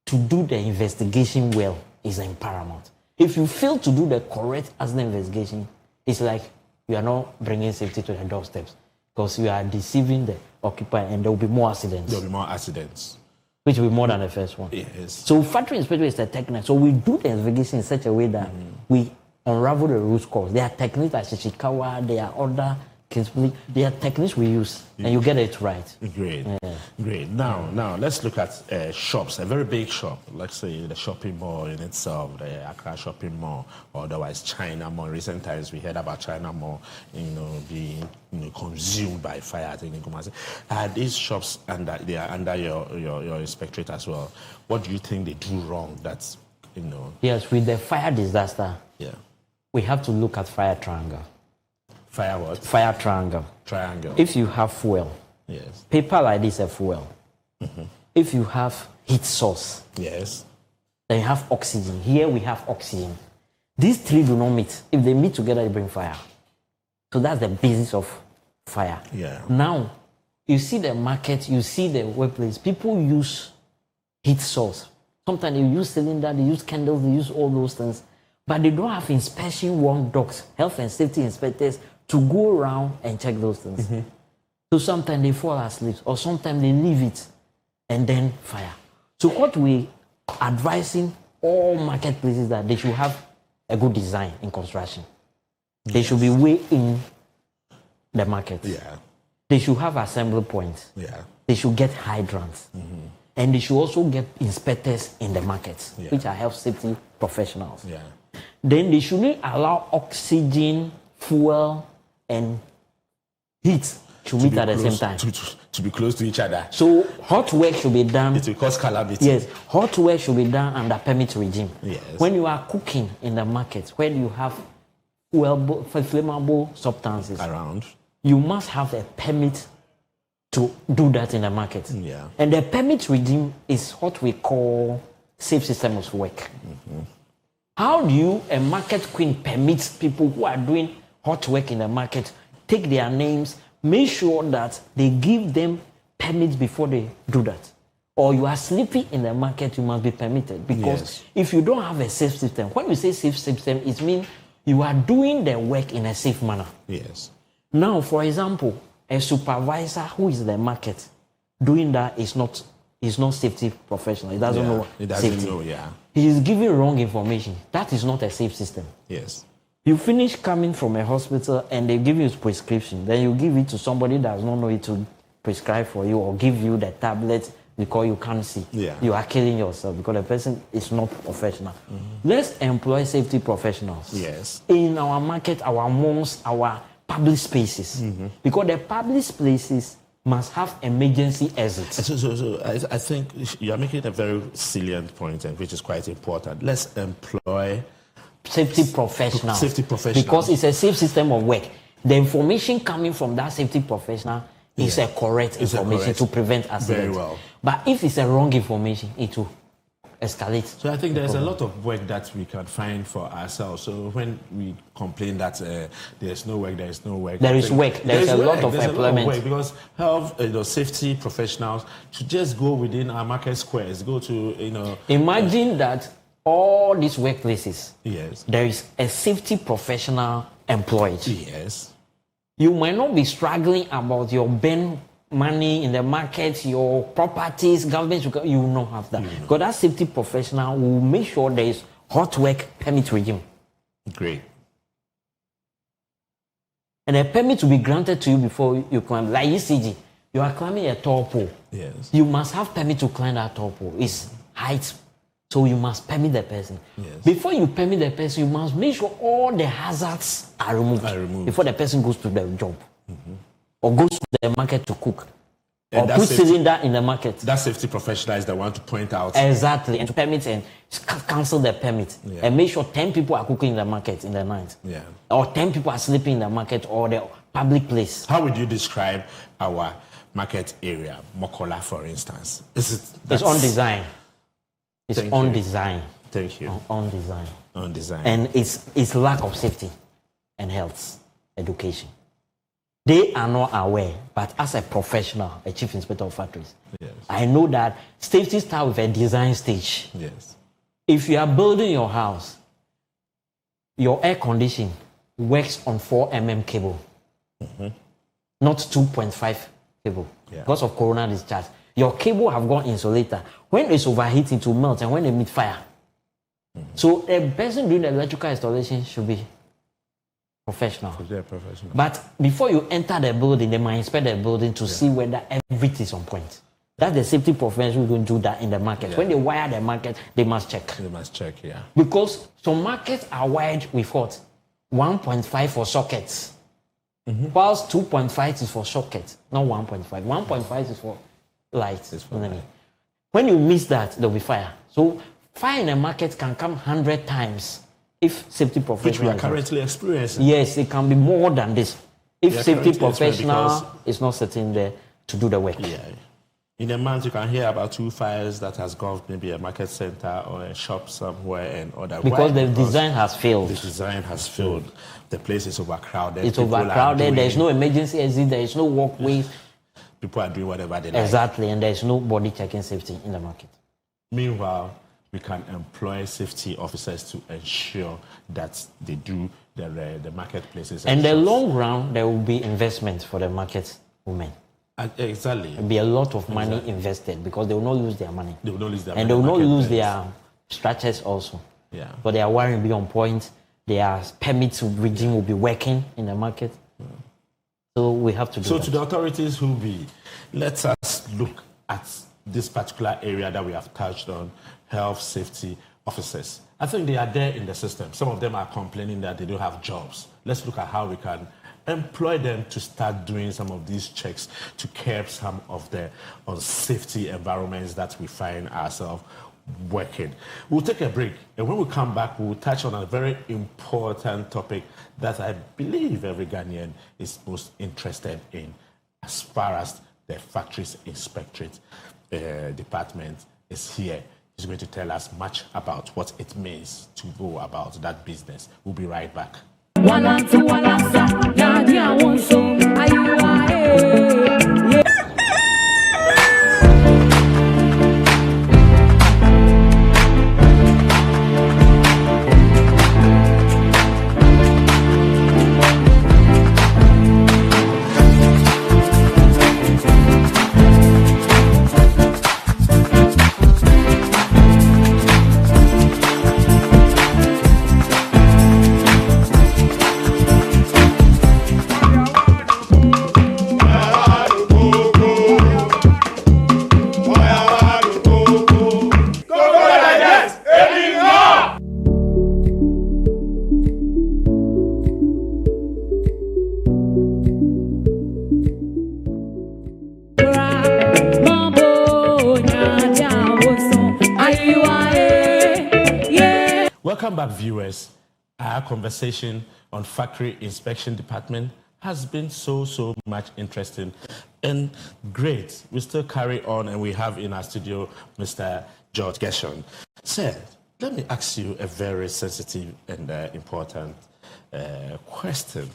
Speaker 2: to do the investigation well is paramount. If you fail to do the correct accident investigation, it's like you are not bringing safety to the doorsteps because you are deceiving the occupier and there will be more accidents.
Speaker 1: There will be more accidents.
Speaker 2: Which will be more than the first one.
Speaker 1: Yes.
Speaker 2: So factory inspection is the technique. So we do the investigation in such a way that we unravel the root cause. There are techniques like Shishikawa, there are other there are techniques we use, and you get it right.
Speaker 1: Great, great. Now let's look at shops. A very big shop, let's say the shopping mall in itself, the Accra shopping mall, or otherwise China Mall. In recent times, we heard about China Mall, being consumed by fire. I think in Kumasi. These shops under your inspectorate as well. What do you think they do wrong? That's
Speaker 2: Yes, with the fire disaster.
Speaker 1: Yeah.
Speaker 2: We have to look at fire triangle.
Speaker 1: Fire what?
Speaker 2: Fire triangle.
Speaker 1: Triangle.
Speaker 2: If you have fuel,
Speaker 1: yes.
Speaker 2: Paper like this is fuel. Mm-hmm. If you have heat source,
Speaker 1: yes.
Speaker 2: Then you have oxygen. Here we have oxygen. These 3 do not meet. If they meet together, they bring fire. So that's the basis of fire.
Speaker 1: Yeah.
Speaker 2: Now, you see the market, you see the workplace. People use heat source. Sometimes they use cylinder, they use candles, they use all those things. But they don't have inspection work dogs, health and safety inspectors, to go around and check those things. Mm-hmm. So sometimes they fall asleep, or sometimes they leave it, and then fire. So what we advising all marketplaces that they should have a good design in construction. They should be way in the market.
Speaker 1: Yeah.
Speaker 2: They should have assembly points.
Speaker 1: Yeah.
Speaker 2: They should get hydrants. Mm-hmm. And they should also get inspectors in the markets, which are health safety professionals.
Speaker 1: Yeah.
Speaker 2: Then they shouldn't allow oxygen, fuel, and heat to meet at the same time.
Speaker 1: To be close to each other.
Speaker 2: So hot work should be done.
Speaker 1: It will cause calamity.
Speaker 2: Yes, hot work should be done under permit regime.
Speaker 1: Yes.
Speaker 2: When you are cooking in the market, when you have flammable substances
Speaker 1: around,
Speaker 2: you must have a permit to do that in the market.
Speaker 1: Yeah.
Speaker 2: And the permit regime is what we call safe system of work. Mm-hmm. How do you, a market queen, permits people who are doing hot work in the market, take their names, make sure that they give them permits before they do that? Or you are sleeping in the market, you must be permitted. Because if you don't have a safe system, when we say safe system, it means you are doing the work in a safe manner.
Speaker 1: Yes.
Speaker 2: Now, for example, a supervisor who is in the market doing that is not safety professional. He doesn't know safety. He is giving wrong information. That is not a safe system.
Speaker 1: Yes.
Speaker 2: You finish coming from a hospital and they give you a prescription. Then you give it to somebody that does not know it to prescribe for you or give you the tablet because you can't see.
Speaker 1: Yeah.
Speaker 2: You are killing yourself because the person is not professional. Mm-hmm. Let's employ safety professionals.
Speaker 1: Yes.
Speaker 2: In our market, our malls, our public spaces. Mm-hmm. Because the public spaces must have emergency exits.
Speaker 1: So I think you are making a very salient point, and which is quite important. Let's employ
Speaker 2: safety professionals.
Speaker 1: Safety professionals.
Speaker 2: Because it's a safe system of work. The information coming from that safety professional is a correct information to prevent accidents.
Speaker 1: Very well.
Speaker 2: But if it's a wrong information, it will escalate.
Speaker 1: So I think there's a lot of work that we can find for ourselves. So when we complain that there's no work, there is no work.
Speaker 2: There is work. There's a lot of employment.
Speaker 1: Work because health, safety professionals should just go within our market squares. Go to,
Speaker 2: Imagine that all these workplaces,
Speaker 1: Yes.
Speaker 2: there is a safety professional employed.
Speaker 1: Yes.
Speaker 2: You might not be struggling about your burn money in the market, your properties, government, you will not have that. Because that safety professional will make sure there is hot work permit regime.
Speaker 1: Great.
Speaker 2: And a permit will be granted to you before you climb. Like ECG, you are climbing a tall pole.
Speaker 1: Yes.
Speaker 2: You must have permit to climb that tall pole. It's height. So you must permit the person.
Speaker 1: Yes.
Speaker 2: Before you permit the person, you must make sure all the hazards are removed. Before the person goes to the job. Or goes to the market to cook.
Speaker 1: And
Speaker 2: or put
Speaker 1: safety,
Speaker 2: cylinder in the market.
Speaker 1: That safety professional is the one to point out.
Speaker 2: Exactly. And to permit and cancel the permit.
Speaker 1: Yeah.
Speaker 2: And make sure 10 people are cooking in the market in the night.
Speaker 1: Yeah.
Speaker 2: Or 10 people are sleeping in the market or the public place.
Speaker 1: How would you describe our market area, Mokola, for instance?
Speaker 2: It's on design. It's
Speaker 1: Thank
Speaker 2: on
Speaker 1: you.
Speaker 2: design.
Speaker 1: Thank you.
Speaker 2: On design.
Speaker 1: On design.
Speaker 2: And it's lack of safety and health education. They are not aware, but as a professional, a chief inspector of factories,
Speaker 1: Yes.
Speaker 2: I know that safety starts with a design stage.
Speaker 1: Yes.
Speaker 2: If you are building your house, your air conditioning works on 4 mm cable, not 2.5 cable.
Speaker 1: Yeah.
Speaker 2: Because of corona discharge. Your cable have gone insulator. When it's overheating, to melt, and when they meet fire. So a person doing the electrical installation should be professional.
Speaker 1: They're professional.
Speaker 2: But before you enter the building, they might inspect the building to see whether everything is on point. That's the safety professional who don't do that in the market.
Speaker 1: Yeah.
Speaker 2: When they wire the market, they must check.
Speaker 1: They must check, yeah.
Speaker 2: Because some markets are wired with what? 1.5 for sockets. Whilst 2.5 is for sockets, not 1.5. 1.5 is for lights.
Speaker 1: It's for
Speaker 2: You know what I
Speaker 1: light.
Speaker 2: mean? When you miss that, there'll be fire. So fire in a market can come 100 times if safety
Speaker 1: Which we
Speaker 2: professional.
Speaker 1: are currently experiencing.
Speaker 2: Yes, it can be more than this. If
Speaker 1: Yeah,
Speaker 2: safety
Speaker 1: currently it's
Speaker 2: professional
Speaker 1: because-
Speaker 2: is not sitting there to do the work.
Speaker 1: Yeah. In a month, you can hear about 2 fires that has gone maybe a market center or a shop somewhere and other.
Speaker 2: Because
Speaker 1: Why?
Speaker 2: the design has failed.
Speaker 1: The design has failed. The place is overcrowded.
Speaker 2: It's
Speaker 1: People are
Speaker 2: overcrowded. There is
Speaker 1: doing-
Speaker 2: no emergency exit. There is no walkway.
Speaker 1: People are doing whatever they like.
Speaker 2: Exactly, and there is nobody checking safety in the market.
Speaker 1: Meanwhile, we can employ safety officers to ensure that they do the marketplaces.
Speaker 2: And the
Speaker 1: shops.
Speaker 2: long run, there will be investment for the market women.
Speaker 1: Exactly.
Speaker 2: There will be a lot of money invested because they will not lose their money.
Speaker 1: They will not lose their
Speaker 2: And they will not
Speaker 1: money
Speaker 2: lose
Speaker 1: marketplace.
Speaker 2: their structures also.
Speaker 1: Yeah.
Speaker 2: But their wiring will be on point. Their permit regime will be working in the market. So we have to do
Speaker 1: So
Speaker 2: that.
Speaker 1: to the authorities who be, let us look at this particular area that we have touched on, health safety officers. I think they are there in the system. Some of them are complaining that they don't have jobs. Let's look at how we can employ them to start doing some of these checks to curb some of the unsafety environments that we find ourselves working. We'll take a break, and when we come back, we'll touch on a very important topic that I believe every Ghanaian is most interested in, as far as the factories inspectorate department is here. He's going to tell us much about what it means to go about that business. We'll be right back.
Speaker 3: Walatu, Walasa, Yadi, Awonso, Ayiwa, yeah.
Speaker 1: Welcome back, viewers. Our conversation on factory inspection department has been so much interesting and great. We still carry on, and we have in our studio Mr. George Gershon. Sir, let me ask you a very sensitive and important question.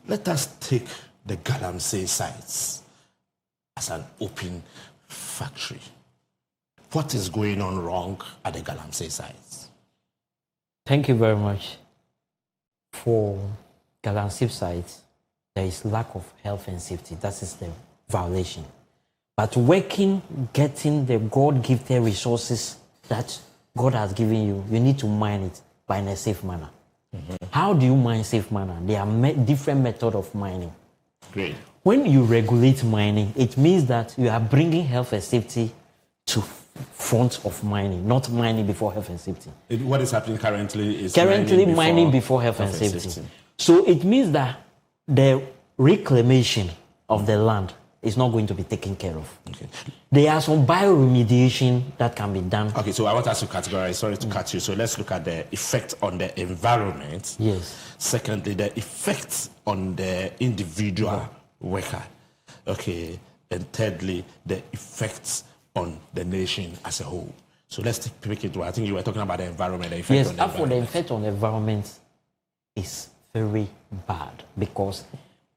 Speaker 1: Let us take the Galamsey sites as an open factory. What is going on wrong at the Galamsey sites?
Speaker 2: Thank you very much. For Galamsey site, there is lack of health and safety. That is the violation. But working, getting the God-gifted resources that God has given you, you need to mine it by in a safe manner. How do you mine safe manner? There are different methods of mining.
Speaker 1: Great.
Speaker 2: When you regulate mining, it means that you are bringing health and safety to front of mining, not mining before health and safety.
Speaker 1: What is happening currently is
Speaker 2: mining before health and safety. So it means that the reclamation of the land is not going to be taken care of.
Speaker 1: Okay.
Speaker 2: There are some bioremediation that can be done.
Speaker 1: Okay, so I want us to categorize, sorry to cut you. So let's look at the effect on the environment.
Speaker 2: Yes.
Speaker 1: Secondly, the effects on the individual worker. Okay. And thirdly, the effects on the nation as a whole. So let's pick it. I think you were talking about the environment. The effect
Speaker 2: Yes,
Speaker 1: on the environment.
Speaker 2: the effect on the environment is very bad because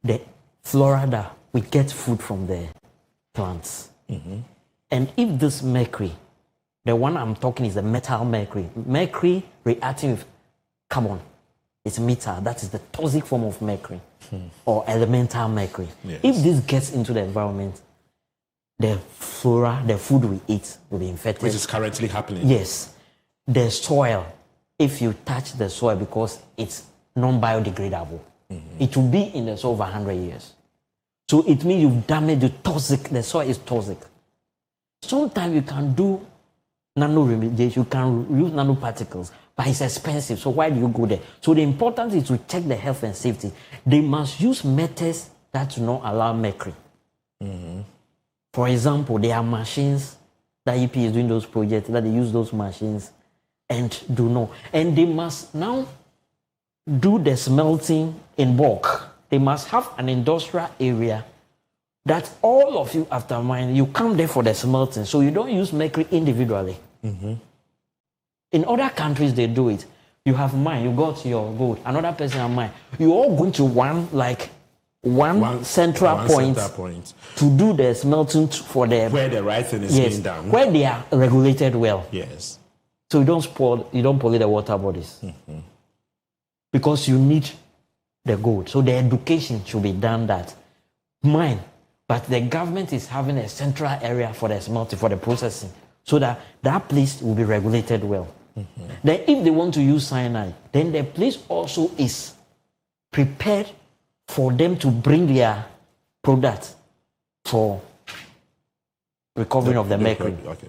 Speaker 2: the flora that we get food from the plants. And if this mercury, the one I'm talking is the metal mercury reacting with carbon, it's metal, that is the toxic form of mercury or elemental mercury.
Speaker 1: Yes.
Speaker 2: If this gets into the environment, the flora, the food we eat will be infected.
Speaker 1: Which is currently happening.
Speaker 2: Yes. The soil, if you touch the soil because it's non-biodegradable, it will be in the soil over 100 years. So it means you've damaged the soil is toxic. Sometimes you can do nano remediation, you can use nanoparticles, but it's expensive. So why do you go there? So the importance is to check the health and safety. They must use methods that do not allow mercury. For example, there are machines that EP is doing those projects that they use those machines and do not. And they must now do the smelting in bulk. They must have an industrial area that all of you after mining, you come there for the smelting. So you don't use mercury individually. In other countries, they do it. You have mine, you got your gold, another person have mine. You all going to one central point to do the smelting for the
Speaker 1: where the right thing is being done.
Speaker 2: Where they are regulated well.
Speaker 1: Yes.
Speaker 2: So you don't pollute the water bodies. Because you need the gold. So the education should be done that mine, but the government is having a central area for the smelting, for the processing, so that that place will be regulated well. Then if they want to use cyanide, then the place also is prepared for them to bring their product for recovering of the mercury.
Speaker 1: Okay.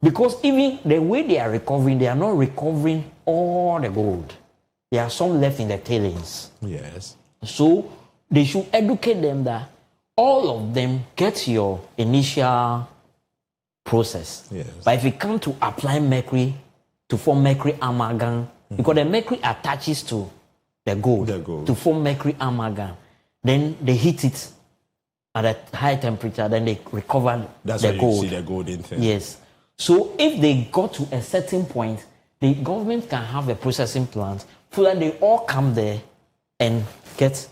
Speaker 2: Because even the way they are recovering, they are not recovering all the gold. There are some left in the tailings.
Speaker 1: Yes.
Speaker 2: So they should educate them that all of them get your initial process.
Speaker 1: Yes.
Speaker 2: But if you come to apply mercury to form mercury amalgam, because the mercury attaches to the gold to form mercury amalgam, then they heat it at a high temperature, then they recover the gold.
Speaker 1: You see the gold in there.
Speaker 2: Yes. So if they got to a certain point, the government can have a processing plant so that they all come there and get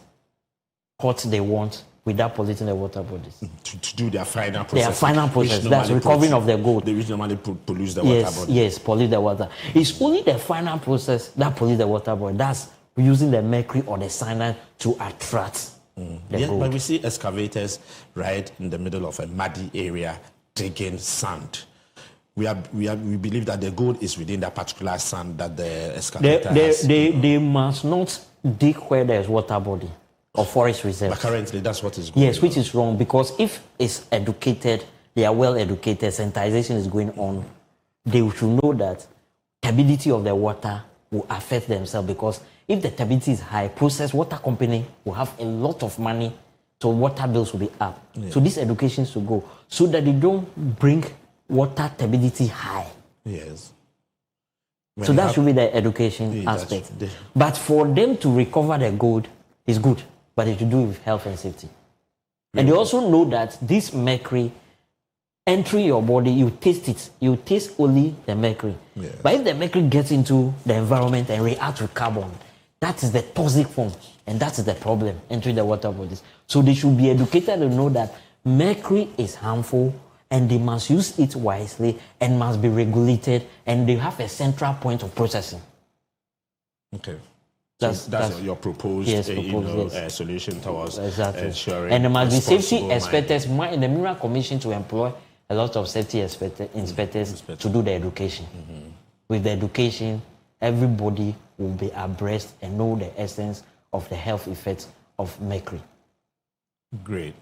Speaker 2: what they want without polluting the water bodies.
Speaker 1: To do their final process.
Speaker 2: Their final process, that's recovering of the gold.
Speaker 1: They which normally pollute the water body.
Speaker 2: Yes, pollute the water. It's only the final process that pollutes the water body. That's using the mercury or the cyanide to attract the gold.
Speaker 1: But we see excavators right in the middle of a muddy area digging sand. We believe that the gold is within that particular sand that the excavator has.
Speaker 2: They must not dig where there's water body or forest reserves.
Speaker 1: But currently, that's what is going on.
Speaker 2: Yes, which is wrong, because if it's educated, they are well educated, sensitization is going on, they should know that turbidity of the water will affect themselves, because if the turbidity is high, processed water company will have a lot of money, so water bills will be up.
Speaker 1: Yeah.
Speaker 2: So this education should go so that they don't bring water turbidity high.
Speaker 1: Yes.
Speaker 2: So that should be the education aspect. But for them to recover the gold is good, but it should do with health and safety. And they also know that this mercury entering your body, you taste it. You taste only the mercury.
Speaker 1: Yes.
Speaker 2: But if the mercury gets into the environment and reacts with carbon, that is the toxic form, and that is the problem entering the water bodies. So they should be educated to know that mercury is harmful, and they must use it wisely and must be regulated, and they have a central point of processing.
Speaker 1: Okay.
Speaker 2: That's
Speaker 1: your proposed,
Speaker 2: yes,
Speaker 1: solution towards
Speaker 2: exactly.
Speaker 1: ensuring.
Speaker 2: And there must be safety
Speaker 1: responsible
Speaker 2: inspectors. In the Mineral Commission to employ a lot of safety inspectors to do the education. With the education, everybody will be abreast and know the essence of the health effects of mercury.
Speaker 1: Great.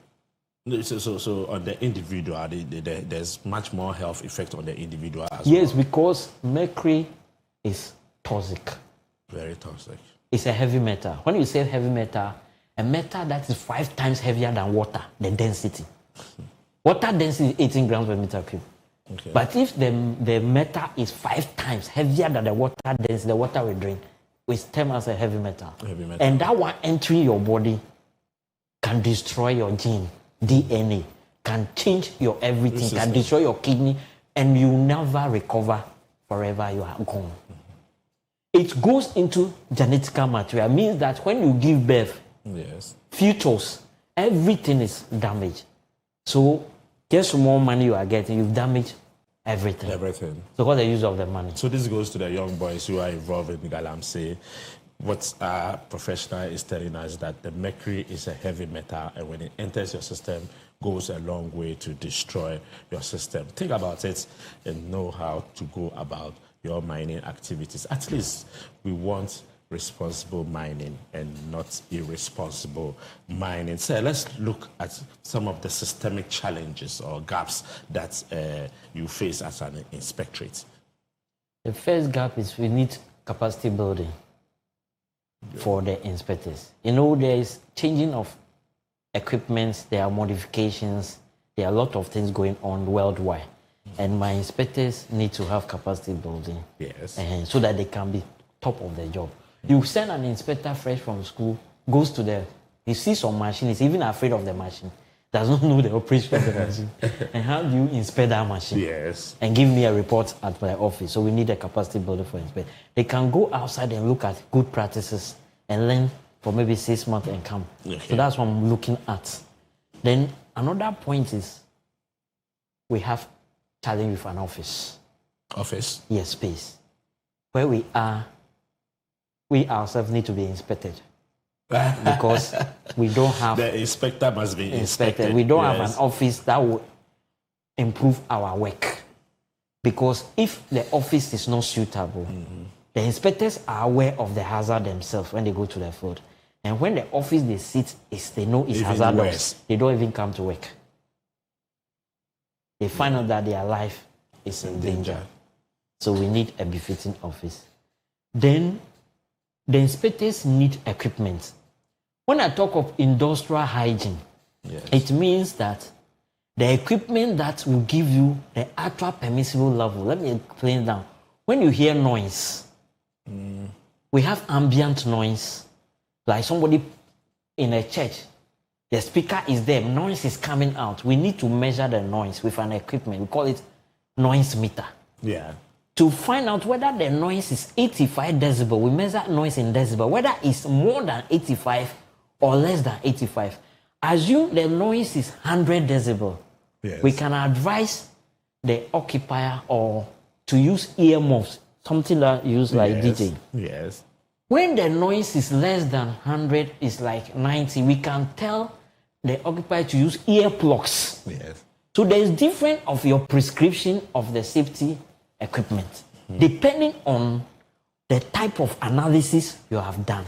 Speaker 1: So on the individual, there's much more health effect on the individual as well.
Speaker 2: Yes, because mercury is toxic.
Speaker 1: Very toxic.
Speaker 2: It's a heavy metal. When you say heavy metal, a metal that is 5 times heavier than water, the density. Water density is 18 grams per meter cube.
Speaker 1: Okay.
Speaker 2: But if the metal is 5 times heavier than the water density, the water will drain. It's termed as a heavy metal. And that one entering your body can destroy your gene, DNA, can change your everything, can destroy your kidney, and you never recover forever. You are gone. It goes into genetical material. It means that when you give birth, fetus, everything is damaged. So just more money you are getting, you've damaged everything. So what's the use of the money?
Speaker 1: So this goes to the young boys who are involved in Galamsey. What our professional is telling us that the mercury is a heavy metal, and when it enters your system, goes a long way to destroy your system. Think about it and know how to go about your mining activities. At least we want responsible mining and not irresponsible mining. So let's look at some of the systemic challenges or gaps that you face as an inspectorate.
Speaker 2: The first gap is we need capacity building for the inspectors. You know, there is changing of equipment, there are modifications, there are a lot of things going on worldwide. And my inspectors need to have capacity building.
Speaker 1: Yes.
Speaker 2: So that they can be top of their job. You send an inspector fresh from school, goes to the, he sees some machine, he's even afraid of the machine, does not know the operation of the machine. And how do you inspect that machine?
Speaker 1: Yes.
Speaker 2: And give me a report at my office. So we need a capacity builder for inspect. They can go outside and look at good practices and learn for maybe 6 months and come. Okay. So that's what I'm looking at. Then another point is we have challenge with an office.
Speaker 1: Office?
Speaker 2: Yes, space. Where we are, we ourselves need to be inspected. Because we don't have...
Speaker 1: The inspector must be inspected.
Speaker 2: We don't have an office that will improve our work. Because if the office is not suitable, the inspectors are aware of the hazard themselves when they go to the field. And when the office they sit, they know it's hazardous. They don't even come to work. They find out that their life is in danger. So we need a befitting office. Then the inspectors need equipment. When I talk of industrial hygiene, it means that the equipment that will give you the actual permissible level. Let me explain down. When you hear noise, we have ambient noise, like somebody in a church. The speaker is there, noise is coming out. We need to measure the noise with an equipment. We call it noise meter.
Speaker 1: Yeah.
Speaker 2: To find out whether the noise is 85 decibel, we measure noise in decibel, whether it's more than 85 or less than 85. Assume the noise is 100 decibel.
Speaker 1: Yes.
Speaker 2: We can advise the occupier or to use earmuffs, something that you use like DJ.
Speaker 1: Yes.
Speaker 2: When the noise is less than 100, it's like 90, we can tell the occupier to use earplugs.
Speaker 1: Yes.
Speaker 2: So there's different of your prescription of the safety equipment, depending on the type of analysis you have done.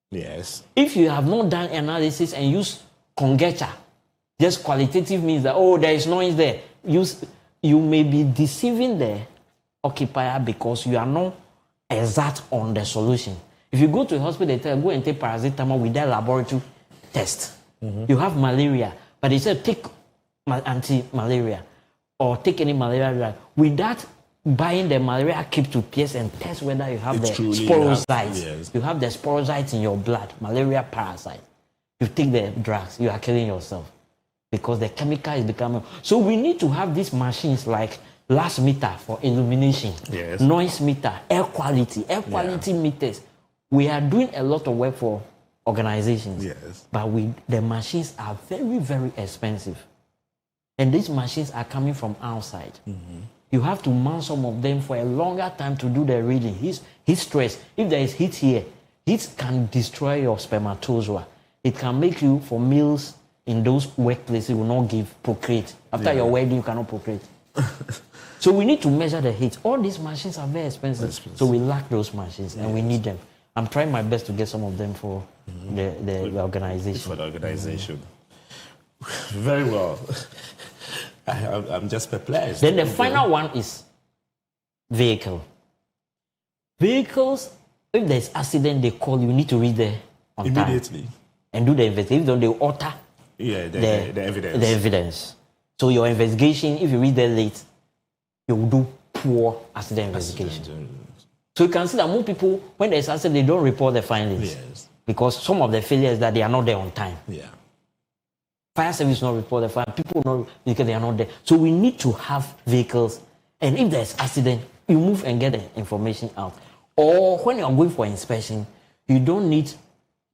Speaker 1: Yes.
Speaker 2: If you have not done analysis and use conjecture, just qualitative means that, oh, there is noise there. You may be deceiving the occupier because you are not exact on the solution. If you go to a hospital, they tell you, go and take paracetamol with their laboratory test. You have malaria, but they say take anti-malaria or take any malaria drug. Without buying the malaria kit to pierce and test whether you have the sporocytes. You have the sporocytes in your blood, malaria parasite. You take the drugs, you are killing yourself because the chemical is becoming... So we need to have these machines like last meter for illumination, noise meter, air quality meters. We are doing a lot of work for organizations, but the machines are very, very expensive. And these machines are coming from outside. you have to mount some of them for a longer time to do the reading. Heat stress. If there is heat here, heat can destroy your spermatozoa. It can make you, for males in those workplaces, will not procreate. After your wedding, you cannot procreate. So we need to measure the heat. All these machines are very expensive. So we lack those machines and we need them. I'm trying my best to get some of them for the organization.
Speaker 1: For the organization. Very well. I'm just perplexed.
Speaker 2: Then the final one is vehicle. Vehicles, if there's accident, they call you need to read there on
Speaker 1: immediately
Speaker 2: time and do the investigation. Then they alter
Speaker 1: the evidence.
Speaker 2: The evidence. So your investigation, if you read there late, you will do poor accident investigation. So you can see that more people, when there's accident, they don't report the findings.
Speaker 1: Yes.
Speaker 2: Because some of the failures that they are not there on time.
Speaker 1: Yeah.
Speaker 2: Fire service not report the fire. People not because they are not there. So we need to have vehicles. And if there's accident, you move and get the information out. Or when you're going for inspection, you don't need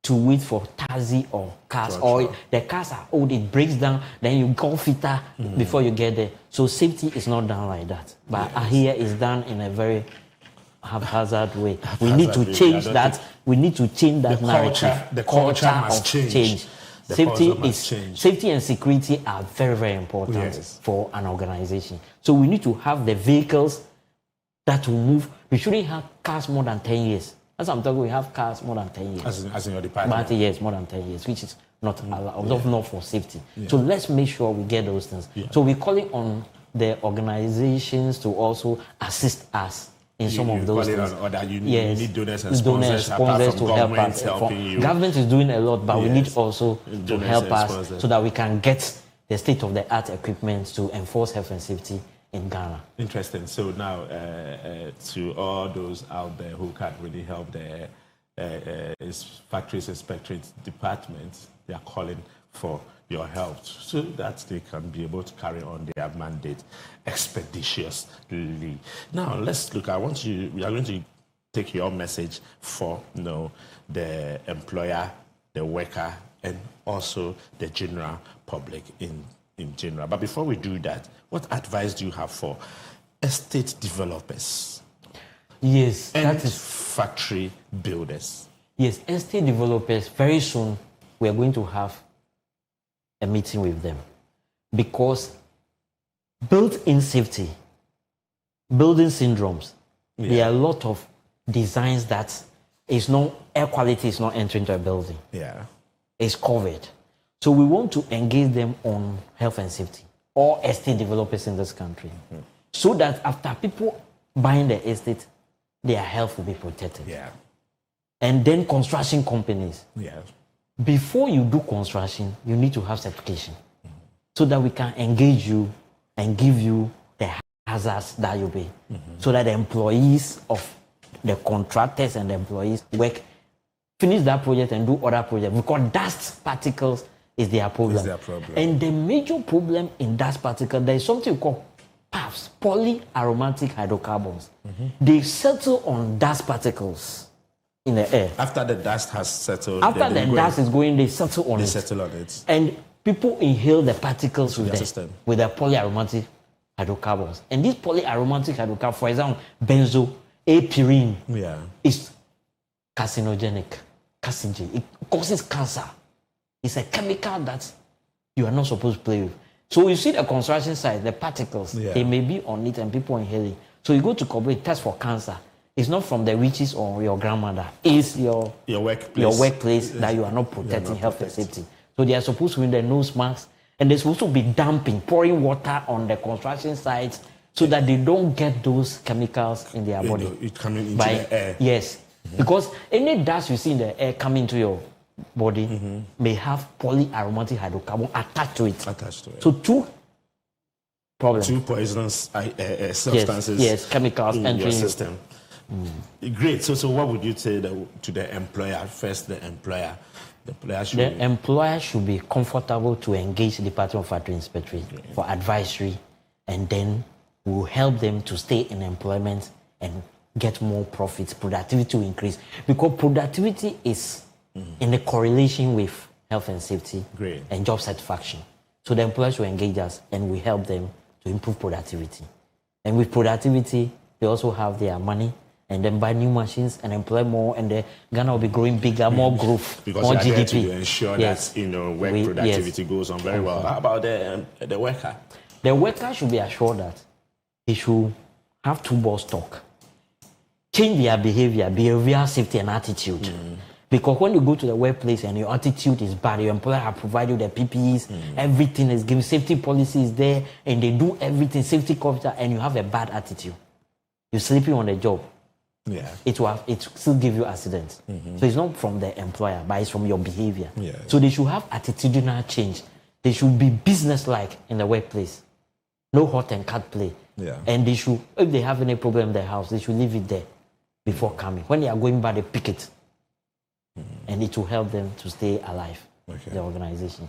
Speaker 2: to wait for taxi or cars. Or the cars are old, it breaks down, then you go fitter before you get there. So safety is not done like that. But here is done in a very haphazard way. We need to change that. We need to change that narrative.
Speaker 1: The culture must change.
Speaker 2: Safety and security are very, very important for an organization. So we need to have the vehicles that will move. We shouldn't have cars more than 10 years. As I'm talking, we have cars more than 10 years.
Speaker 1: As in your department?
Speaker 2: 30 years, more than 10 years, which is not allowed, not for safety. So let's make sure we get those things. So we're calling on the organizations to also assist us in some of those things.
Speaker 1: Or that you need donors and sponsors to help us.
Speaker 2: Government is doing a lot, but we need also to help us so that we can get the state-of-the-art equipment to enforce health and safety in Ghana.
Speaker 1: Interesting. So now, to all those out there who can really help the factories inspectorate departments, they are calling for your help so that they can be able to carry on their mandate expeditiously. Now, let's look. We are going to take your message for the employer, the worker, and also the general public in general. But before we do that, what advice do you have for estate developers?
Speaker 2: Yes,
Speaker 1: and
Speaker 2: that is
Speaker 1: factory builders.
Speaker 2: Yes, estate developers. Very soon, we are going to have a meeting with them, because built-in safety, building syndromes, there are a lot of designs that air quality is not entering into a building.
Speaker 1: Yeah,
Speaker 2: it's covered. So we want to engage them on health and safety, all estate developers in this country, so that after people buying the estate, their health will be protected.
Speaker 1: Yeah,
Speaker 2: and then construction companies.
Speaker 1: Yeah.
Speaker 2: Before you do construction, you need to have certification so that we can engage you and give you the hazards that you pay, so that the employees of the contractors and the employees finish that project and do other projects, because dust particles is their problem. And the major problem in dust particles, there is something called PAHs, polyaromatic hydrocarbons. They settle on dust particles in the air.
Speaker 1: After the dust has settled.
Speaker 2: After the dust is going, they settle on it.
Speaker 1: They settle on it.
Speaker 2: And people inhale the particles with the polyaromatic hydrocarbons. And these polyaromatic hydrocarbons, for example, benzoapyrene, is carcinogenic. It causes cancer. It's a chemical that you are not supposed to play with. So you see the construction site, the particles, they may be on it and people inhaling. So you go to corporate, test for cancer. It's not from the witches or your grandmother. It's your workplace that you are not protecting health and safety. So they are supposed to wear the nose masks, and they're supposed to be pouring water on the construction sites so that they don't get those chemicals in their body.
Speaker 1: It coming into the air.
Speaker 2: Yes, because any dust you see in the air coming to your body may have polyaromatic hydrocarbon attached to it. So two problems.
Speaker 1: Two poisonous substances.
Speaker 2: Chemicals
Speaker 1: in
Speaker 2: entering
Speaker 1: your system. Great. So what would you say to the employer? First, the employer. The
Speaker 2: employer should be comfortable to engage the Department of Factory Inspectorate for advisory, and then we'll help them to stay in employment and get more profits, productivity will increase. Because productivity is in a correlation with health and safety and job satisfaction. So the employers will engage us and we help them to improve productivity. And with productivity, they also have their money and then buy new machines and employ more, and the Ghana will be growing bigger, more growth,
Speaker 1: because
Speaker 2: more
Speaker 1: you are there
Speaker 2: GDP.
Speaker 1: to ensure
Speaker 2: Yes.
Speaker 1: that work productivity goes on very well. How about the worker?
Speaker 2: The worker should be assured that he should have two-ball stock, change their behavioral safety and attitude. Because when you go to the workplace and your attitude is bad, your employer have provided you the PPEs, everything is given, safety policy is there, and they do everything, safety culture, and you have a bad attitude. You're sleeping on the job.
Speaker 1: Yeah.
Speaker 2: It still give you accidents. So it's not from the employer, but it's from your behavior.
Speaker 1: Yeah.
Speaker 2: So they should have attitudinal change. They should be business-like in the workplace. No hot and cat play.
Speaker 1: Yeah.
Speaker 2: And they should, if they have any problem in their house, they should leave it there before coming. When they are going by, they pick it. And it will help them to stay alive, the organization.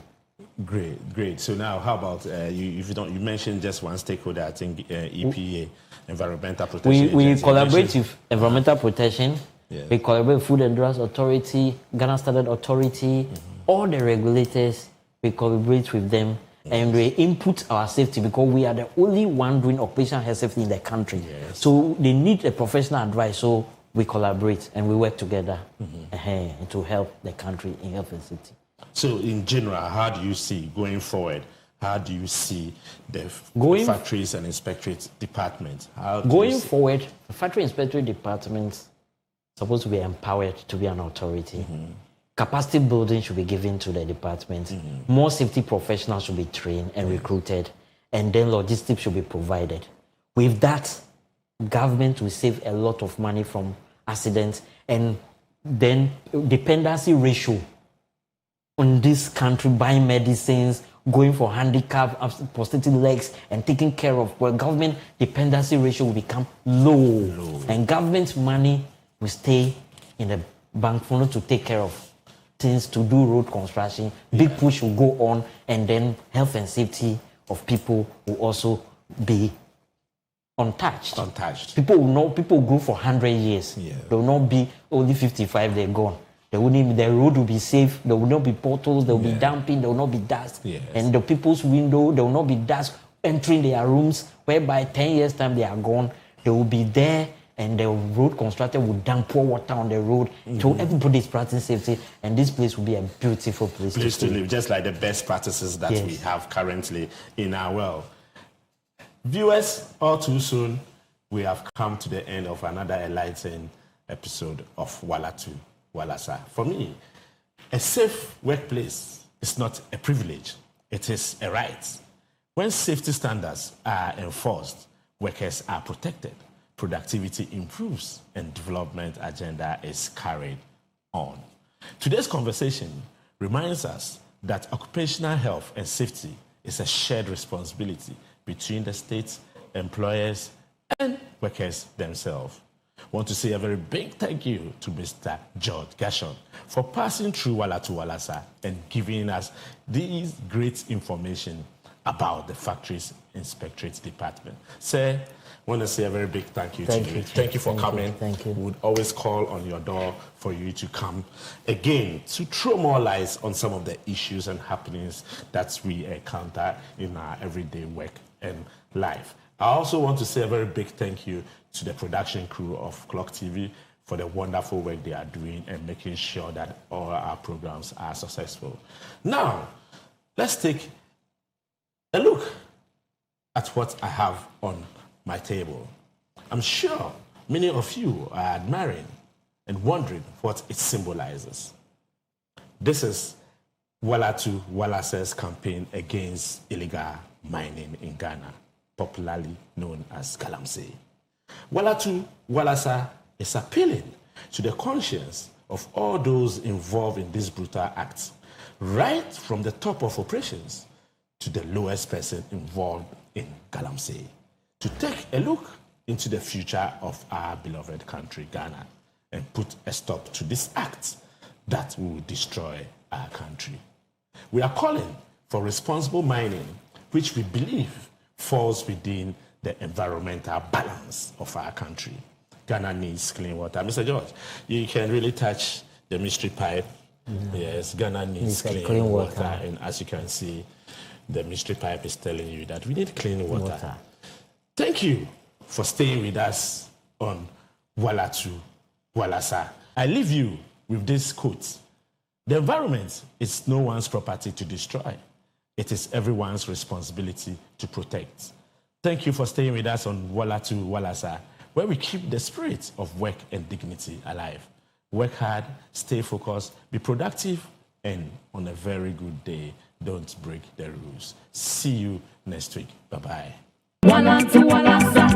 Speaker 1: Great. So now, how about you mentioned just one stakeholder, I think EPA, Environmental Protection
Speaker 2: We
Speaker 1: Agency.
Speaker 2: collaborate with Environmental Protection.
Speaker 1: Yeah.
Speaker 2: We collaborate with Food and Drugs Authority, Ghana Standard Authority, all the regulators. We collaborate with them, and we input our safety because we are the only one doing occupational health safety in the country.
Speaker 1: Yes.
Speaker 2: So they need a professional advice. So we collaborate and we work together to help the country in health and safety.
Speaker 1: So in general, how do you see going forward? How do you see the factories and inspectorate department?
Speaker 2: Going forward, the factory inspectorate department is supposed to be empowered to be an authority. Capacity building should be given to the department. More safety professionals should be trained and recruited, and then logistics should be provided. With that, government will save a lot of money from accidents, and then dependency ratio on this country, buying medicines, going for handicap, prosthetic legs, and taking care of, well, government dependency ratio will become low. And government money will stay in the bank for to take care of things, to do road construction. Big push will go on, and then health and safety of people will also be untouched. People will grow for 100 years. They will not be only 55, they're gone. The road will be safe. There will not be potholes. There will be dumping. There will not be dust. And the people's window, there will not be dust entering their rooms, whereby 10 years' time they are gone. They will be there, and the road constructor will dump pour water on the road. So everybody is practicing safety, and this place will be a beautiful place to
Speaker 1: live, just like the best practices that we have currently in our world. Viewers, all too soon, we have come to the end of another enlightening episode of Walatu, Walasa. For me, a safe workplace is not a privilege, it is a right. When safety standards are enforced, workers are protected, productivity improves, and development agenda is carried on. Today's conversation reminds us that occupational health and safety is a shared responsibility between the states, employers, and workers themselves. I want to say a very big thank you to Mr. George Gershon for passing through Walatu Walasa and giving us these great information about the factories inspectorate department. Sir, I want to say a very big thank you to you. Thank you for coming.
Speaker 2: Thank you.
Speaker 1: We would always call on your door for you to come again to throw more light on some of the issues and happenings that we encounter in our everyday work and life. I also want to say a very big thank you to the production crew of Clock TV for the wonderful work they are doing and making sure that all our programs are successful. Now, let's take a look at what I have on my table. I'm sure many of you are admiring and wondering what it symbolizes. This is Walatu Walasa's campaign against illegal mining in Ghana, popularly known as Galamsey. Walatu Walasa is appealing to the conscience of all those involved in this brutal act, right from the top of operations to the lowest person involved in Galamsey, to take a look into the future of our beloved country, Ghana, and put a stop to this act that will destroy our country. We are calling for responsible mining, which we believe falls within the environmental balance of our country. Ghana needs clean water. Mr. George, you can really touch the mystery pipe. Yes, Ghana needs clean water. And as you can see, the mystery pipe is telling you that we need clean water. Thank you for staying with us on Walatu, Walasa. I leave you with this quote. The environment is no one's property to destroy. It is everyone's responsibility to protect. Thank you for staying with us on Walatu, Walasa, where we keep the spirit of work and dignity alive. Work hard, stay focused, be productive, and on a very good day, don't break the rules. See you next week. Bye-bye.
Speaker 3: Walatu, Walasa,